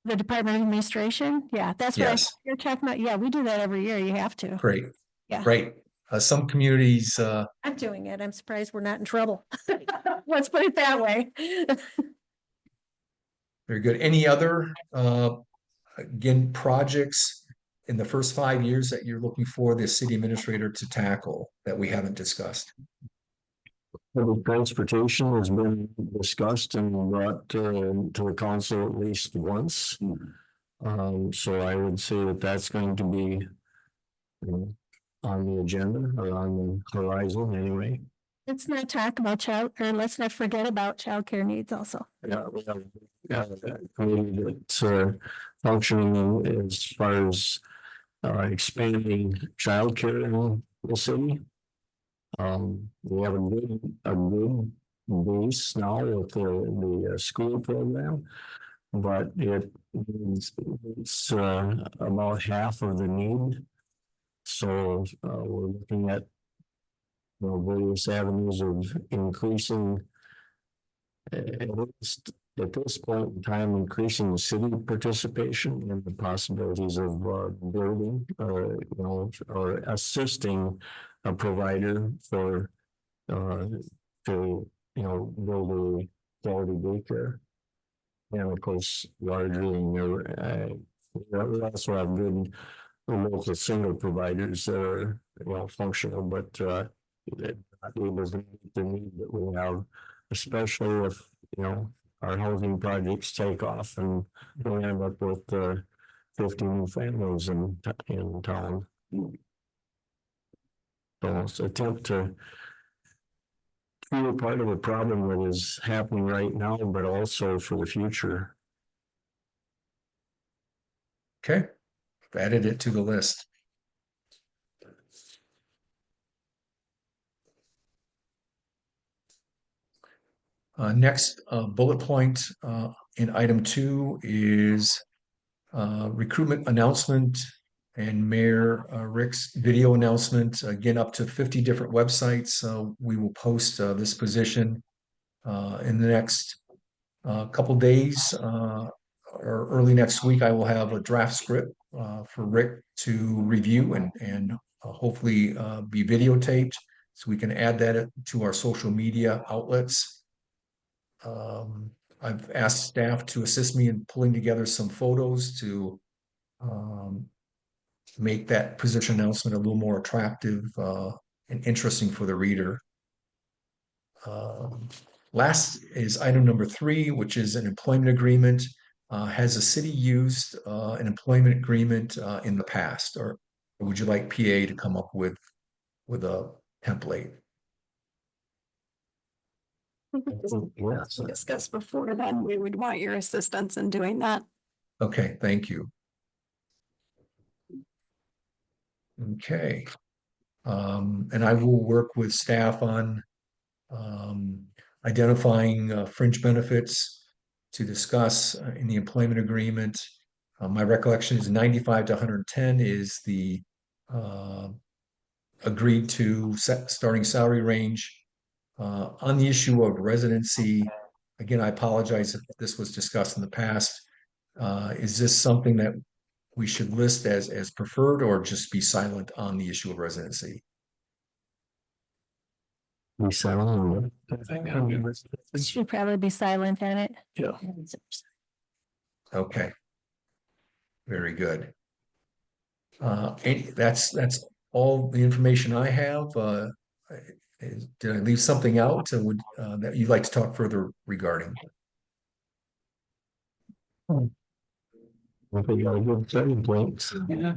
The Department of Administration, yeah, that's what Yes. you're talking about. Yeah, we do that every year. You have to. Great. Yeah. Great. Some communities, I'm doing it. I'm surprised we're not in trouble. Let's put it that way. very good. Any other, again, projects in the first 5 years that you're looking for the city administrator to tackle that we haven't discussed? Public transportation has been discussed and brought to the council at least once. So I would say that that's going to be on the agenda or on the horizon anyway. Let's not talk about let's not forget about childcare needs also. Yeah, we have a committee that's functioning as far as expanding childcare in the city. We have a good base now with the school program, but it's about half of the need. So we're looking at various avenues of increasing, at least at this point in time, increasing the city participation and the possibilities of building, or assisting a provider for to build a quality daycare. And of course, largely, we also have good local single providers that are functional, but not able to meet the need that we have, especially if our housing projects take off and we end up with 50 new families in town. So it's an attempt to feel part of a problem that is happening right now, but also for the future. Okay, I've added it to the list. Next bullet point in item 2 is recruitment announcement and Mayor Rick's video announcement, again, up to 50 different websites. We will post this position in the next couple days or early next week. I will have a draft script for Rick to review and hopefully be videotaped so we can add that to our social media outlets. I've asked staff to assist me in pulling together some photos to make that position announcement a little more attractive and interesting for the reader. Last is item number 3, which is an employment agreement. Has the city used an employment agreement in the past, or would you like PA to come up with a template? Yes. Discussed before, then we would want your assistance in doing that. Okay, thank you. Okay. And I will work with staff on identifying fringe benefits to discuss in the employment agreement. My recollection is 95 to 110 is the agreed to starting salary range. On the issue of residency, again, I apologize if this was discussed in the past. Is this something that we should list as preferred, or just be silent on the issue of residency? Be silent. Should probably be silent on it. Yeah. Okay. Very good. That's all the information I have. Did I leave something out that you'd like to talk further regarding? I think you got a good starting point. Yeah.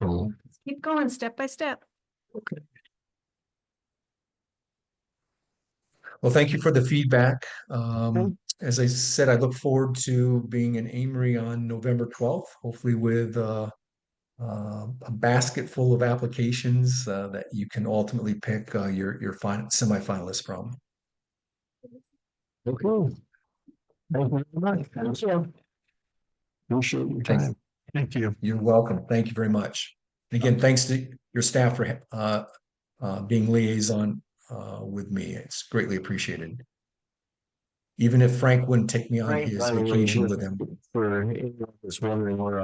So, Keep going step by step. okay. Well, thank you for the feedback. As I said, I look forward to being in Amory on November 12th, hopefully with a basket full of applications that you can ultimately pick your semifinalist from. Okay. Thank you very much. Thank you. Appreciate your time. Thank you. You're welcome. Thank you very much. And again, thanks to your staff for being liaison with me. It's greatly appreciated. even if Frank wouldn't take me on Frank, his by the way, vacation with him. For anyone that's wondering where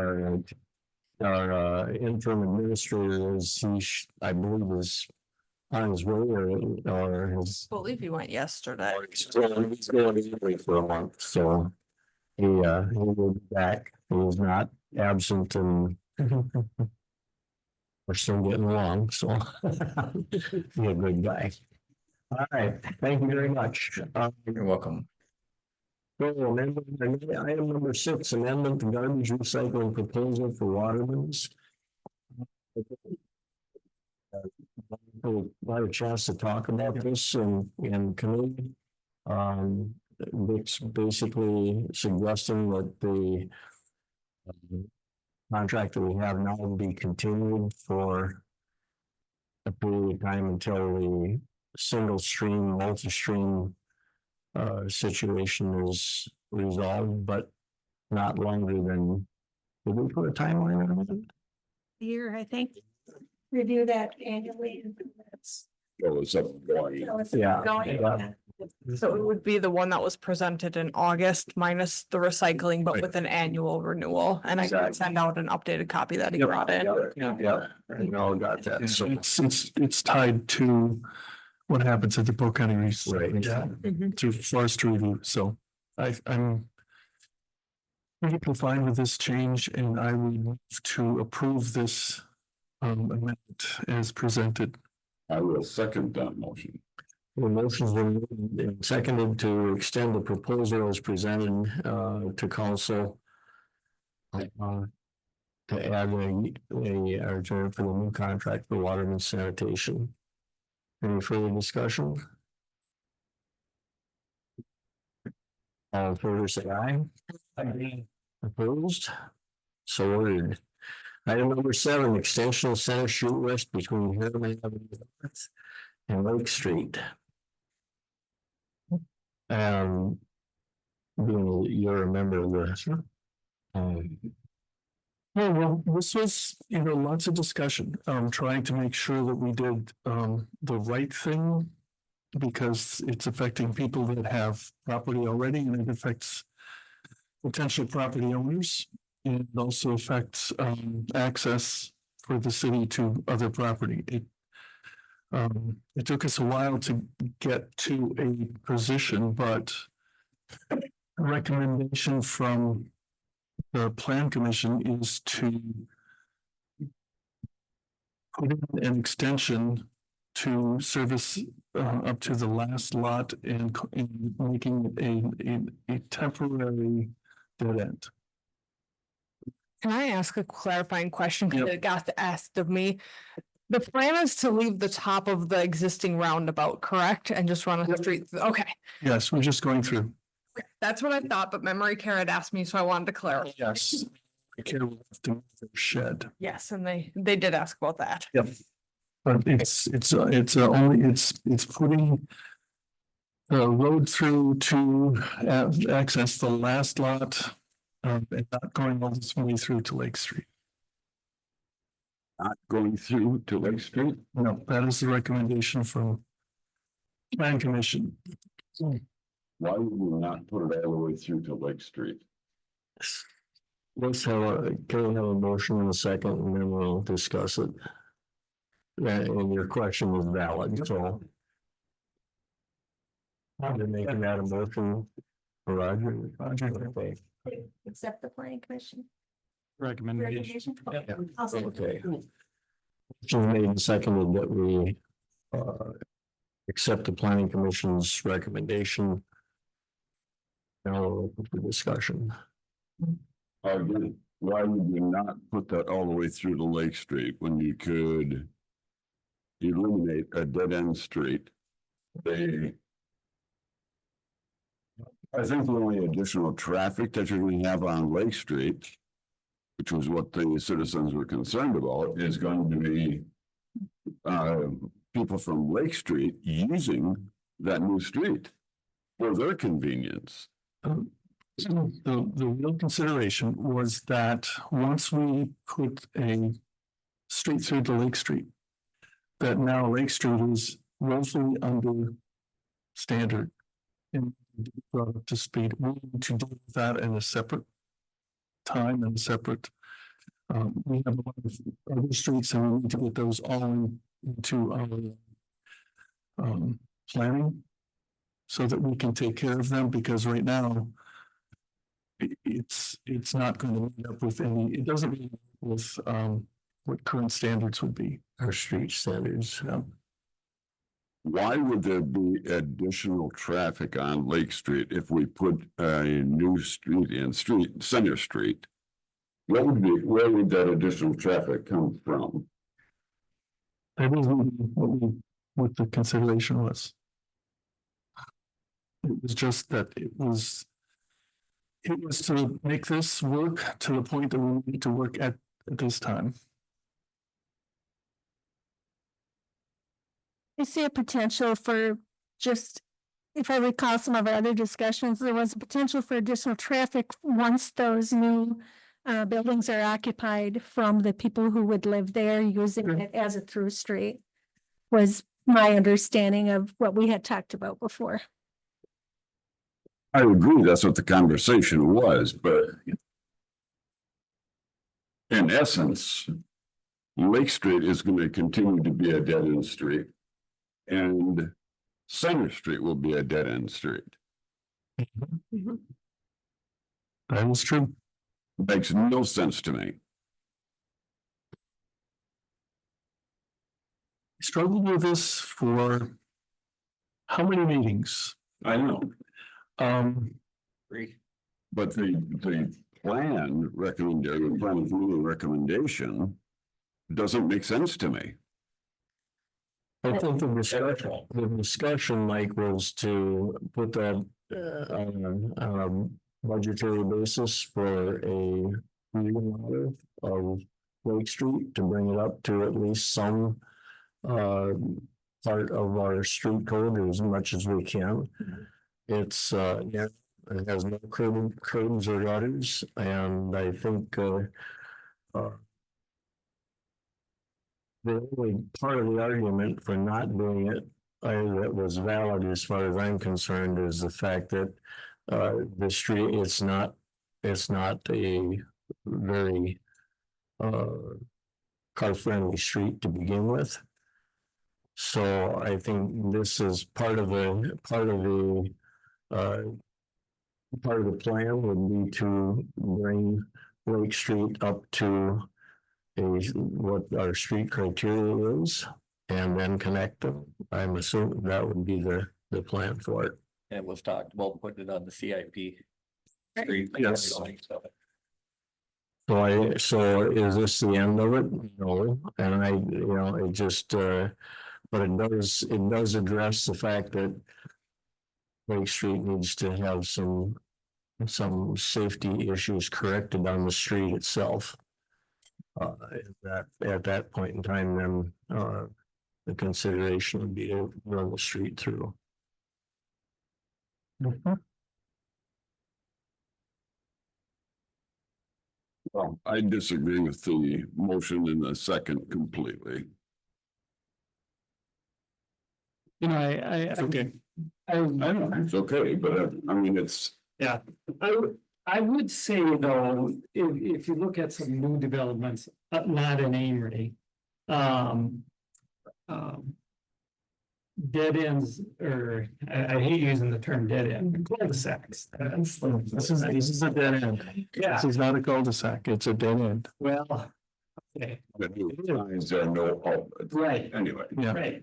our interim administrator is, I believe is on his way or his. I believe he went yesterday. He's going to Italy for a month, so he will be back. He was not absent and we're still getting along, so he's a good guy. All right, thank you very much. You're welcome. So item number 6, amendment to garbage recycling proposal for Waterman's. Had a chance to talk about this in committee. It's basically suggesting that the contract that we have now will be continued for a period of time until the single stream, multi-stream situation is resolved, but not longer than, did we put a timeline on it? Year, I think. Review that annually. So it's up and going. Yeah. So it would be the one that was presented in August minus the recycling, but with an annual renewal. And I can send out an updated copy that he brought in. Yeah, I all got that. So It's tied to what happens at the Polk County Right. Recycling through forestry review. So I'm perfectly fine with this change, and I will move to approve this amendment as presented. I will second that motion. the motion's been moved and seconded to extend the proposal as presented to council. To add a term for the new contract for Waterman sanitation. Any further discussion? All in favor, say aye. Aye. Opposed? So ordered. Item number 7, extension of Center Street West between Harriman Avenue North and Lake Street. You're a member of the. Oh, well, this was, lots of discussion, trying to make sure that we did, the right thing. Because it's affecting people that have property already, and it affects potential property owners. And it also affects, access for the city to other property. It took us a while to get to a position, but a recommendation from the Plan Commission is to put in an extension to service up to the last lot and making it a temporary dead end. Can I ask a clarifying question? Because it got asked of me. The plan is to leave the top of the existing roundabout, correct? And just run a street. Okay, Yes, we're just going through. that's what I thought, but memory care had asked me, so I wanted to clarify. Yes. I care to move their shed. Yes, and they did ask about that. Yep. But it's putting the road through to access the last lot, and not going all the way through to Lake Street. Not going through to Lake Street? No, that is the recommendation from Plan Commission. Why would we not put it all the way through to Lake Street? Let's can we have a motion in a second and then we'll discuss it. And your question was valid, so. You're making that a motion, Roger? Okay. Accept the planning commission. Recommendation. Okay. Motion made and seconded that we accept the planning commission's recommendation. Now we'll open for discussion. Again, why would you not put that all the way through to Lake Street when you could eliminate a dead end street? I think the only additional traffic that you're going to have on Lake Street, which was what the citizens were concerned about, is going to be people from Lake Street using that new street for their convenience. The real consideration was that once we put a street through to Lake Street, that now Lake Street is woefully under standard in brought up to speed. We need to do that in a separate time and separate. We have a lot of other streets and we need to get those all into our planning so that we can take care of them, because right now it's not going to meet up with any, it doesn't meet up with what current standards would be. Our street standards. Why would there be additional traffic on Lake Street if we put a new street in Center Street? Where would that additional traffic come from? That isn't what the consideration was. It was just that it was to make this work to the point that we need to work at this time. I see a potential for just, if I recall some of our other discussions, there was a potential for additional traffic once those new buildings are occupied from the people who would live there using it as a through street, was my understanding of what we had talked about before. I agree, that's what the conversation was, but in essence, Lake Street is going to continue to be a dead-end street, and Center Street will be a dead-end street. That is true. Makes no sense to me. Struggled with this for how many meetings? I know. But the plan recommendation doesn't make sense to me. I think the discussion, Mike, was to put that on a budgetary basis for a reorder of Lake Street to bring it up to at least some part of our street code as much as we can. It's yeah, it has no curbs or gutters, and I think the only part of the argument for not doing it that was valid as far as I'm concerned is the fact that the street, it's not a very car-friendly street to begin with. So I think this is part of the plan would be to bring Lake Street up to what our street criteria is, and then connect them. I'm assuming that would be the plan for it. it was talked about putting it on the CIP. Street. Yes. So is this the end of it? No, and it just, but it does address the fact that Lake Street needs to have some safety issues corrected on the street itself. At that point in time, then the consideration would be to run the street through. Well, I disagree with the motion in the second completely. It's okay. I don't know, it's okay, but I mean, it's. Yeah, I would say though, if you look at some new developments, not in Amory. Dead ends, or I hate using the term dead end, cul-de-sacs. This is a dead end. Yeah. This is not a cul-de-sac, it's a dead end. Well, okay, The new signs are no outlets. right, Anyway. Yeah. right.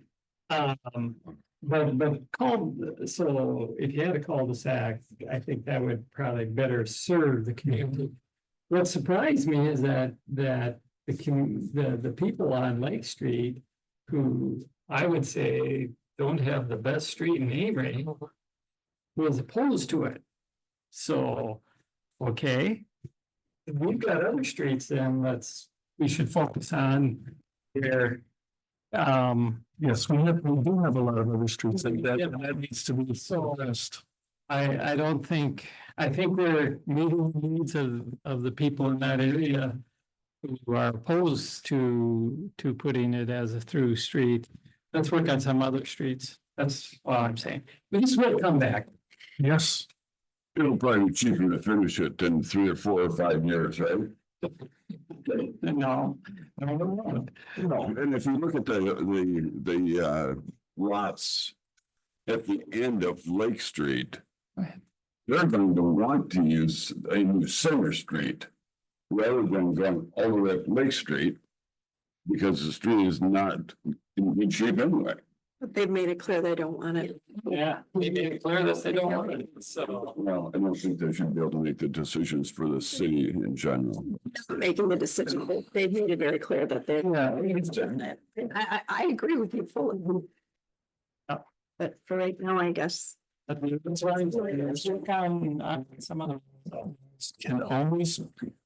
But so if you had a cul-de-sac, I think that would probably better serve the community. What surprised me is that the people on Lake Street, who I would say don't have the best street in Amory, was opposed to it. So, okay, if we've got other streets, then we should focus on there. Yes, we do have a lot of other streets that needs to be addressed. I think we're meeting the needs of the people in that area who are opposed to putting it as a through street. Let's work on some other streets. That's all I'm saying. But this will come back. Yes. It'll probably be cheaper to finish it than 3 or 4 or 5 years, right? No. No, and if you look at the lots at the end of Lake Street, they're going to want to use a new Center Street rather than going all the way up Lake Street because the street is not in good shape anyway. But they've made it clear they don't want it. Yeah, they made it clear that they don't want it, so. Well, I don't think they should be able to make the decisions for the city in general. Making the decision, they've made it very clear that they're. Yeah. I agree with you fully. But for right now, I guess. That's why let's work on some other. Can always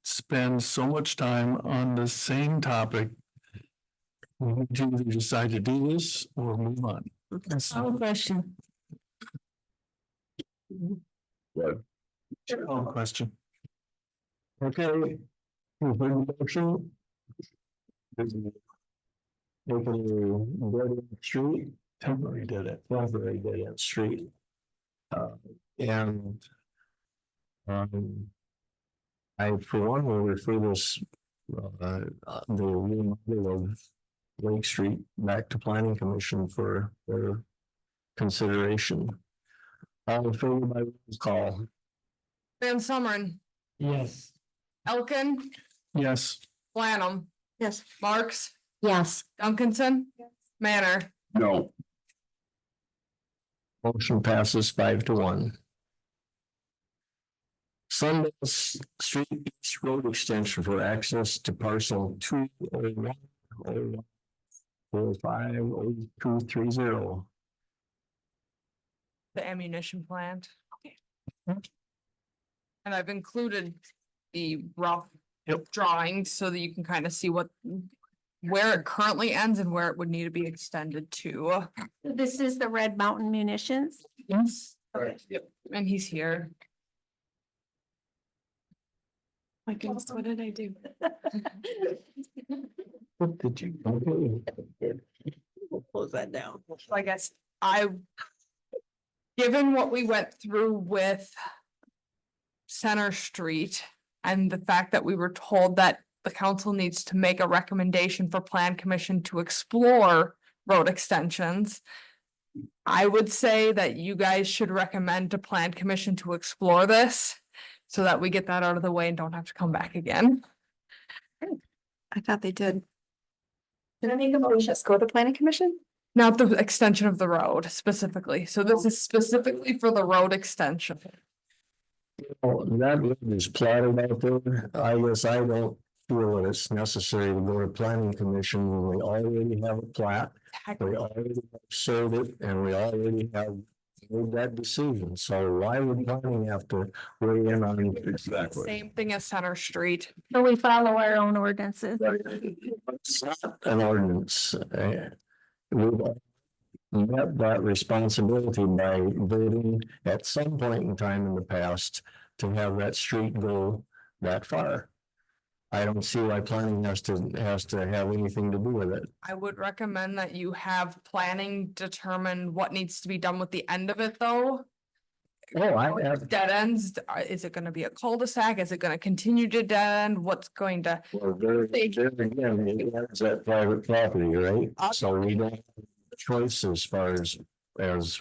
spend so much time on the same topic. We need to either decide to do this or move on. That's Oh, question. But all question. Okay. Motion. Street, temporary dead end street. And I, for one, will refer this, the remodel of Lake Street back to Planning Commission for their consideration. All in favor by roll call. Van Summeren, Yes. Elkin, Yes. Planum, Yes. Marks, Yes. Duncanson, Manor. no, Motion passes 5-1. Sundance Street East Road Extension for access to parcel 201-45-0230. The ammunition plant. And I've included the rough drawings so that you can kind of see where it currently ends and where it would need to be extended to. This is the Red Mountain Munitions. Yes. Yep. And he's here. My goodness, what did I do? What did you? We'll close that down. So I guess given what we went through with Center Street and the fact that we were told that the council needs to make a recommendation for Plan Commission to explore road extensions, I would say that you guys should recommend to Plan Commission to explore this so that we get that out of the way and don't have to come back again. I thought they did. Did I make a motion? Just go to Planning Commission? Not the extension of the road specifically. So this is specifically for the road extension. That road is platted out there. I guess I don't feel that it's necessary to go to Planning Commission when we already have a plat. We already served it and we already have made that decision. So why would planning have to weigh in on it? exactly. Same thing as Center Street. So we follow our own ordinances. It's not an ordinance. We've met that responsibility by voting at some point in time in the past to have that street go that far. I don't see why planning has to have anything to do with it. I would recommend that you have planning determine what needs to be done with the end of it, though. Oh, I have. Dead ends, is it gonna be a cul-de-sac? Is it gonna continue to dead end? What's going to? Well, there again, it's that private property, right? So we don't have a choice as far as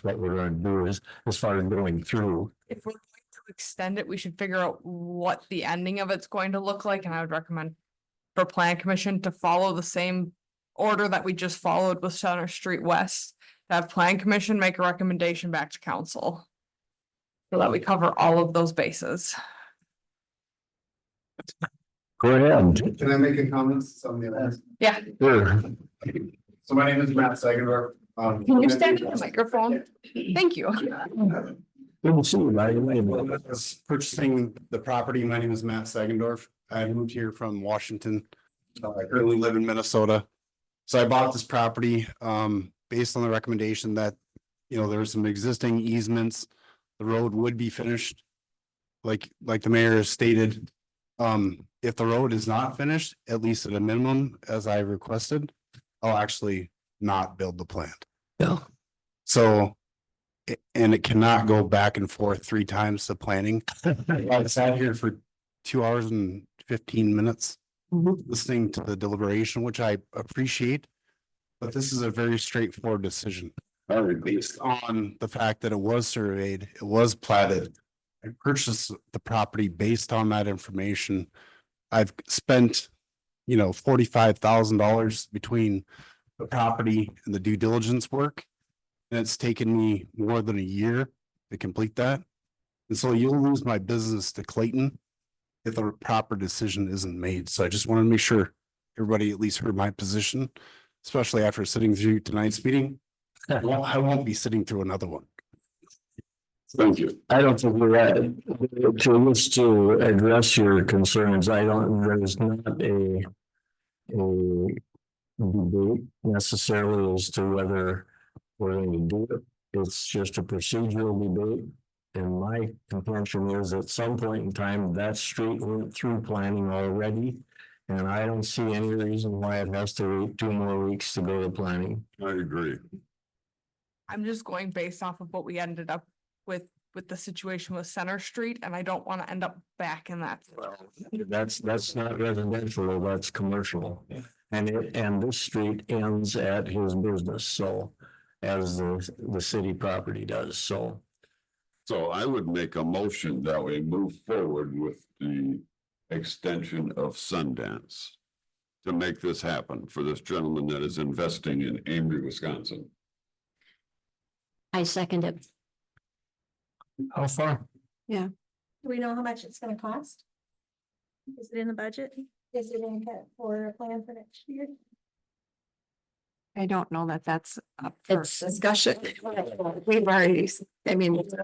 what we're gonna do is, as far as going through. If we're going to extend it, we should figure out what the ending of it's going to look like, and I would recommend for Plan Commission to follow the same order that we just followed with Center Street West. To have Plan Commission make a recommendation back to council. So that we cover all of those bases. Go ahead. Can I make a comment? Somebody else? Yeah, Sure. So my name is Matt Segendorf. can you stand at the microphone? Thank you. Good to see you, by the way. I was purchasing the property. My name is Matt Segendorf. I moved here from Washington. I currently live in Minnesota. So I bought this property based on the recommendation that, you know, there's some existing easements. The road would be finished. Like the mayor has stated, if the road is not finished, at least at a minimum, as I requested, I'll actually not build the plant. Yeah. So and it cannot go back and forth 3 times to planning. I sat here for 2 hours and 15 minutes listening to the deliberation, which I appreciate. But this is a very straightforward decision. Based on the fact that it was surveyed, it was platted. I purchased the property based on that information. I've spent, $45,000 between the property and the due diligence work. And it's taken me more than a year to complete that. And so you'll lose my business to Clayton if the proper decision isn't made. So I just want to make sure everybody at least heard my position, especially after sitting through tonight's meeting. Well, I won't be sitting through another one. Thank you. I don't think we're at, to address your concerns, there's not a debate necessarily as to whether we're going to do it. It's just a procedural debate. And my contention is at some point in time, that street went through planning already. And I don't see any reason why it has to wait 2 more weeks to go to planning. I agree. I'm just going based off of what we ended up with the situation with Center Street, and I don't want to end up back in that. That's not residential, that's commercial. And this street ends at his business, so as the city property does, so. So I would make a motion that we move forward with the extension of Sundance to make this happen for this gentleman that is investing in Amory, Wisconsin. I second it. How far? Do we know how much it's gonna cost? Is it in the budget? Is it in for a plan for next year? I don't know that that's up for It's discussion. We've already, I mean. I wasn't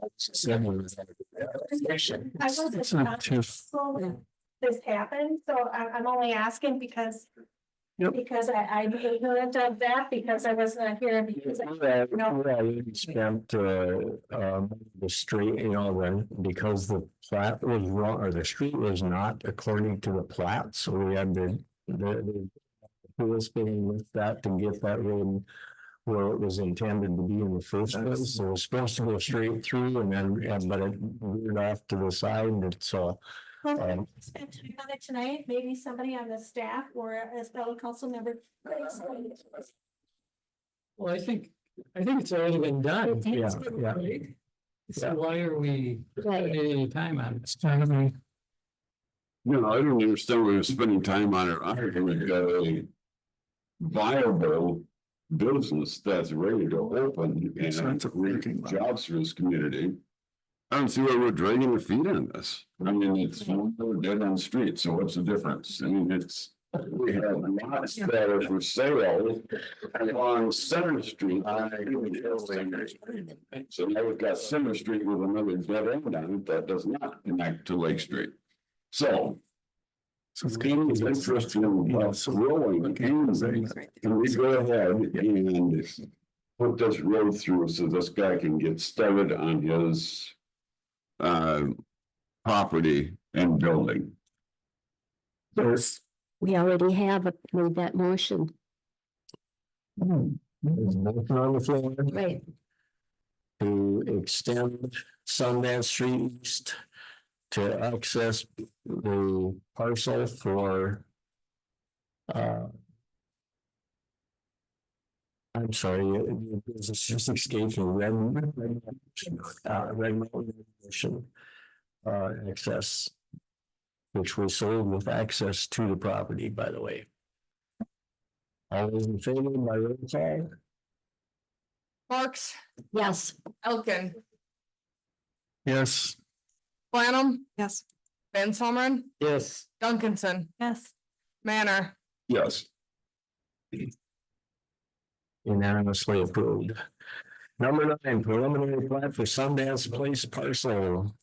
It's not TIF. this happened, so I'm only asking because I'm ignorant of that, because I was not here because We spent the street, then because the plat was wrong, or the street was not according to the plat, so we had the spinning with that to get that road where it was intended to be in the first place. So it was supposed to go straight through but it veered off to the side, and so. Spend time on it tonight, maybe somebody on the staff or a fellow council member. Well, I think it's already been done. Yeah. So why are we spending any time on it? It's kind of a I don't understand why we're spending time on it. I think we've got a viable business that's ready to open and create jobs for this community. I don't see why we're dragging our feet on this. I mean, it's we're dead on the street, so what's the difference? I mean, we have lots that are for sale along Center Street. So now we've got Center Street with another dead end on it that does not connect to Lake Street. So it's kind of interesting about rolling, can we go ahead and put this road through so this guy can get started on his property and building? Yes, we already have made that motion. There's nothing on the floor. Right. To extend Sundance Street East to access the parcel for I'm sorry, it's just escaped me. Red Mountain access, which was sold with access to the property, by the way. All those in favor by roll call? Marks, Yes. Elkin, yes. Planum, Yes. Van Summeren, Yes. Duncanson, Yes. Manor. Yes. Unanimously approved. Number 9, preliminary plat for Sundance Place parcel.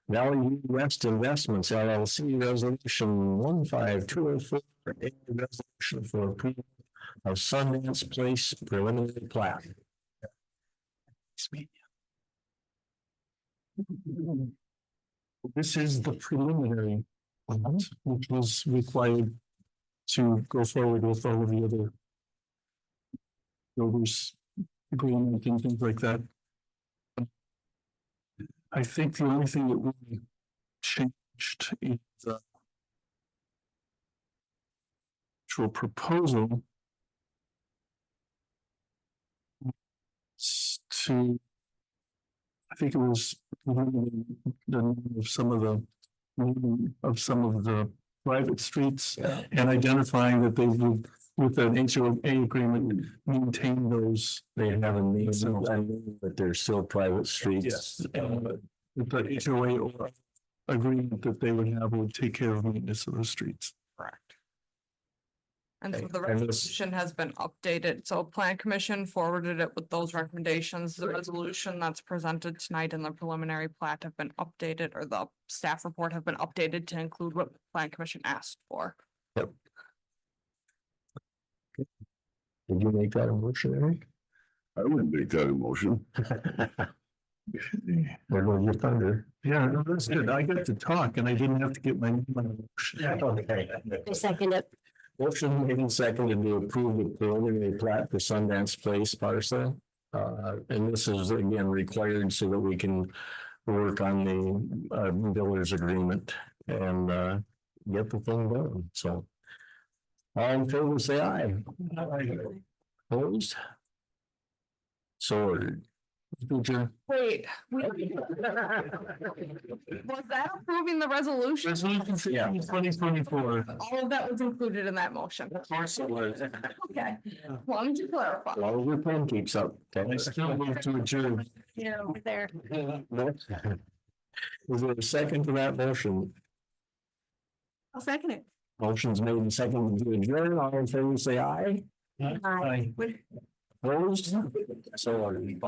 Valley View West Investments LLC resolution 15204, a resolution for approval of Sundance Place preliminary plat. This is the preliminary, plat, which was required to go forward with all of the other builders agreement and things like that. I think the only thing that we changed is actual proposal to, I think it was the name of some of the private streets and identifying that they would, with an HOA agreement, maintain those. They haven't made, I mean, but they're still private streets. Yes, with the HOA or agreement that they would have would take care of maintenance of those streets. Correct. And so Okay, the and this- resolution has been updated. So Plan Commission forwarded it with those recommendations. The resolution that's presented tonight in the preliminary plat have been updated, or the staff report have been updated to include what Plan Commission asked for. Did you make that a motion, Eric? I wouldn't make that a motion. There goes your thunder. Yeah, no, that's good. I got to talk and I didn't have to get my name on the motion. Okay. I second it. Motion made and seconded to approve the preliminary plat for Sundance Place parcel. And this is again required so that we can work on the builder's agreement and get the thing done, so. All in favor, say aye. Opposed? So ordered. Future. Wait. Was that approving the resolution? Resolution 2024. All of that was included in that motion. Of course it was. Okay, wanted to clarify. As long as your pen keeps up. I still move to adjourn. Yeah, over there. Is there a second to that motion? I'll second it. Motion's made and seconded to adjourn. All in favor, say aye. Aye. Opposed? So ordered.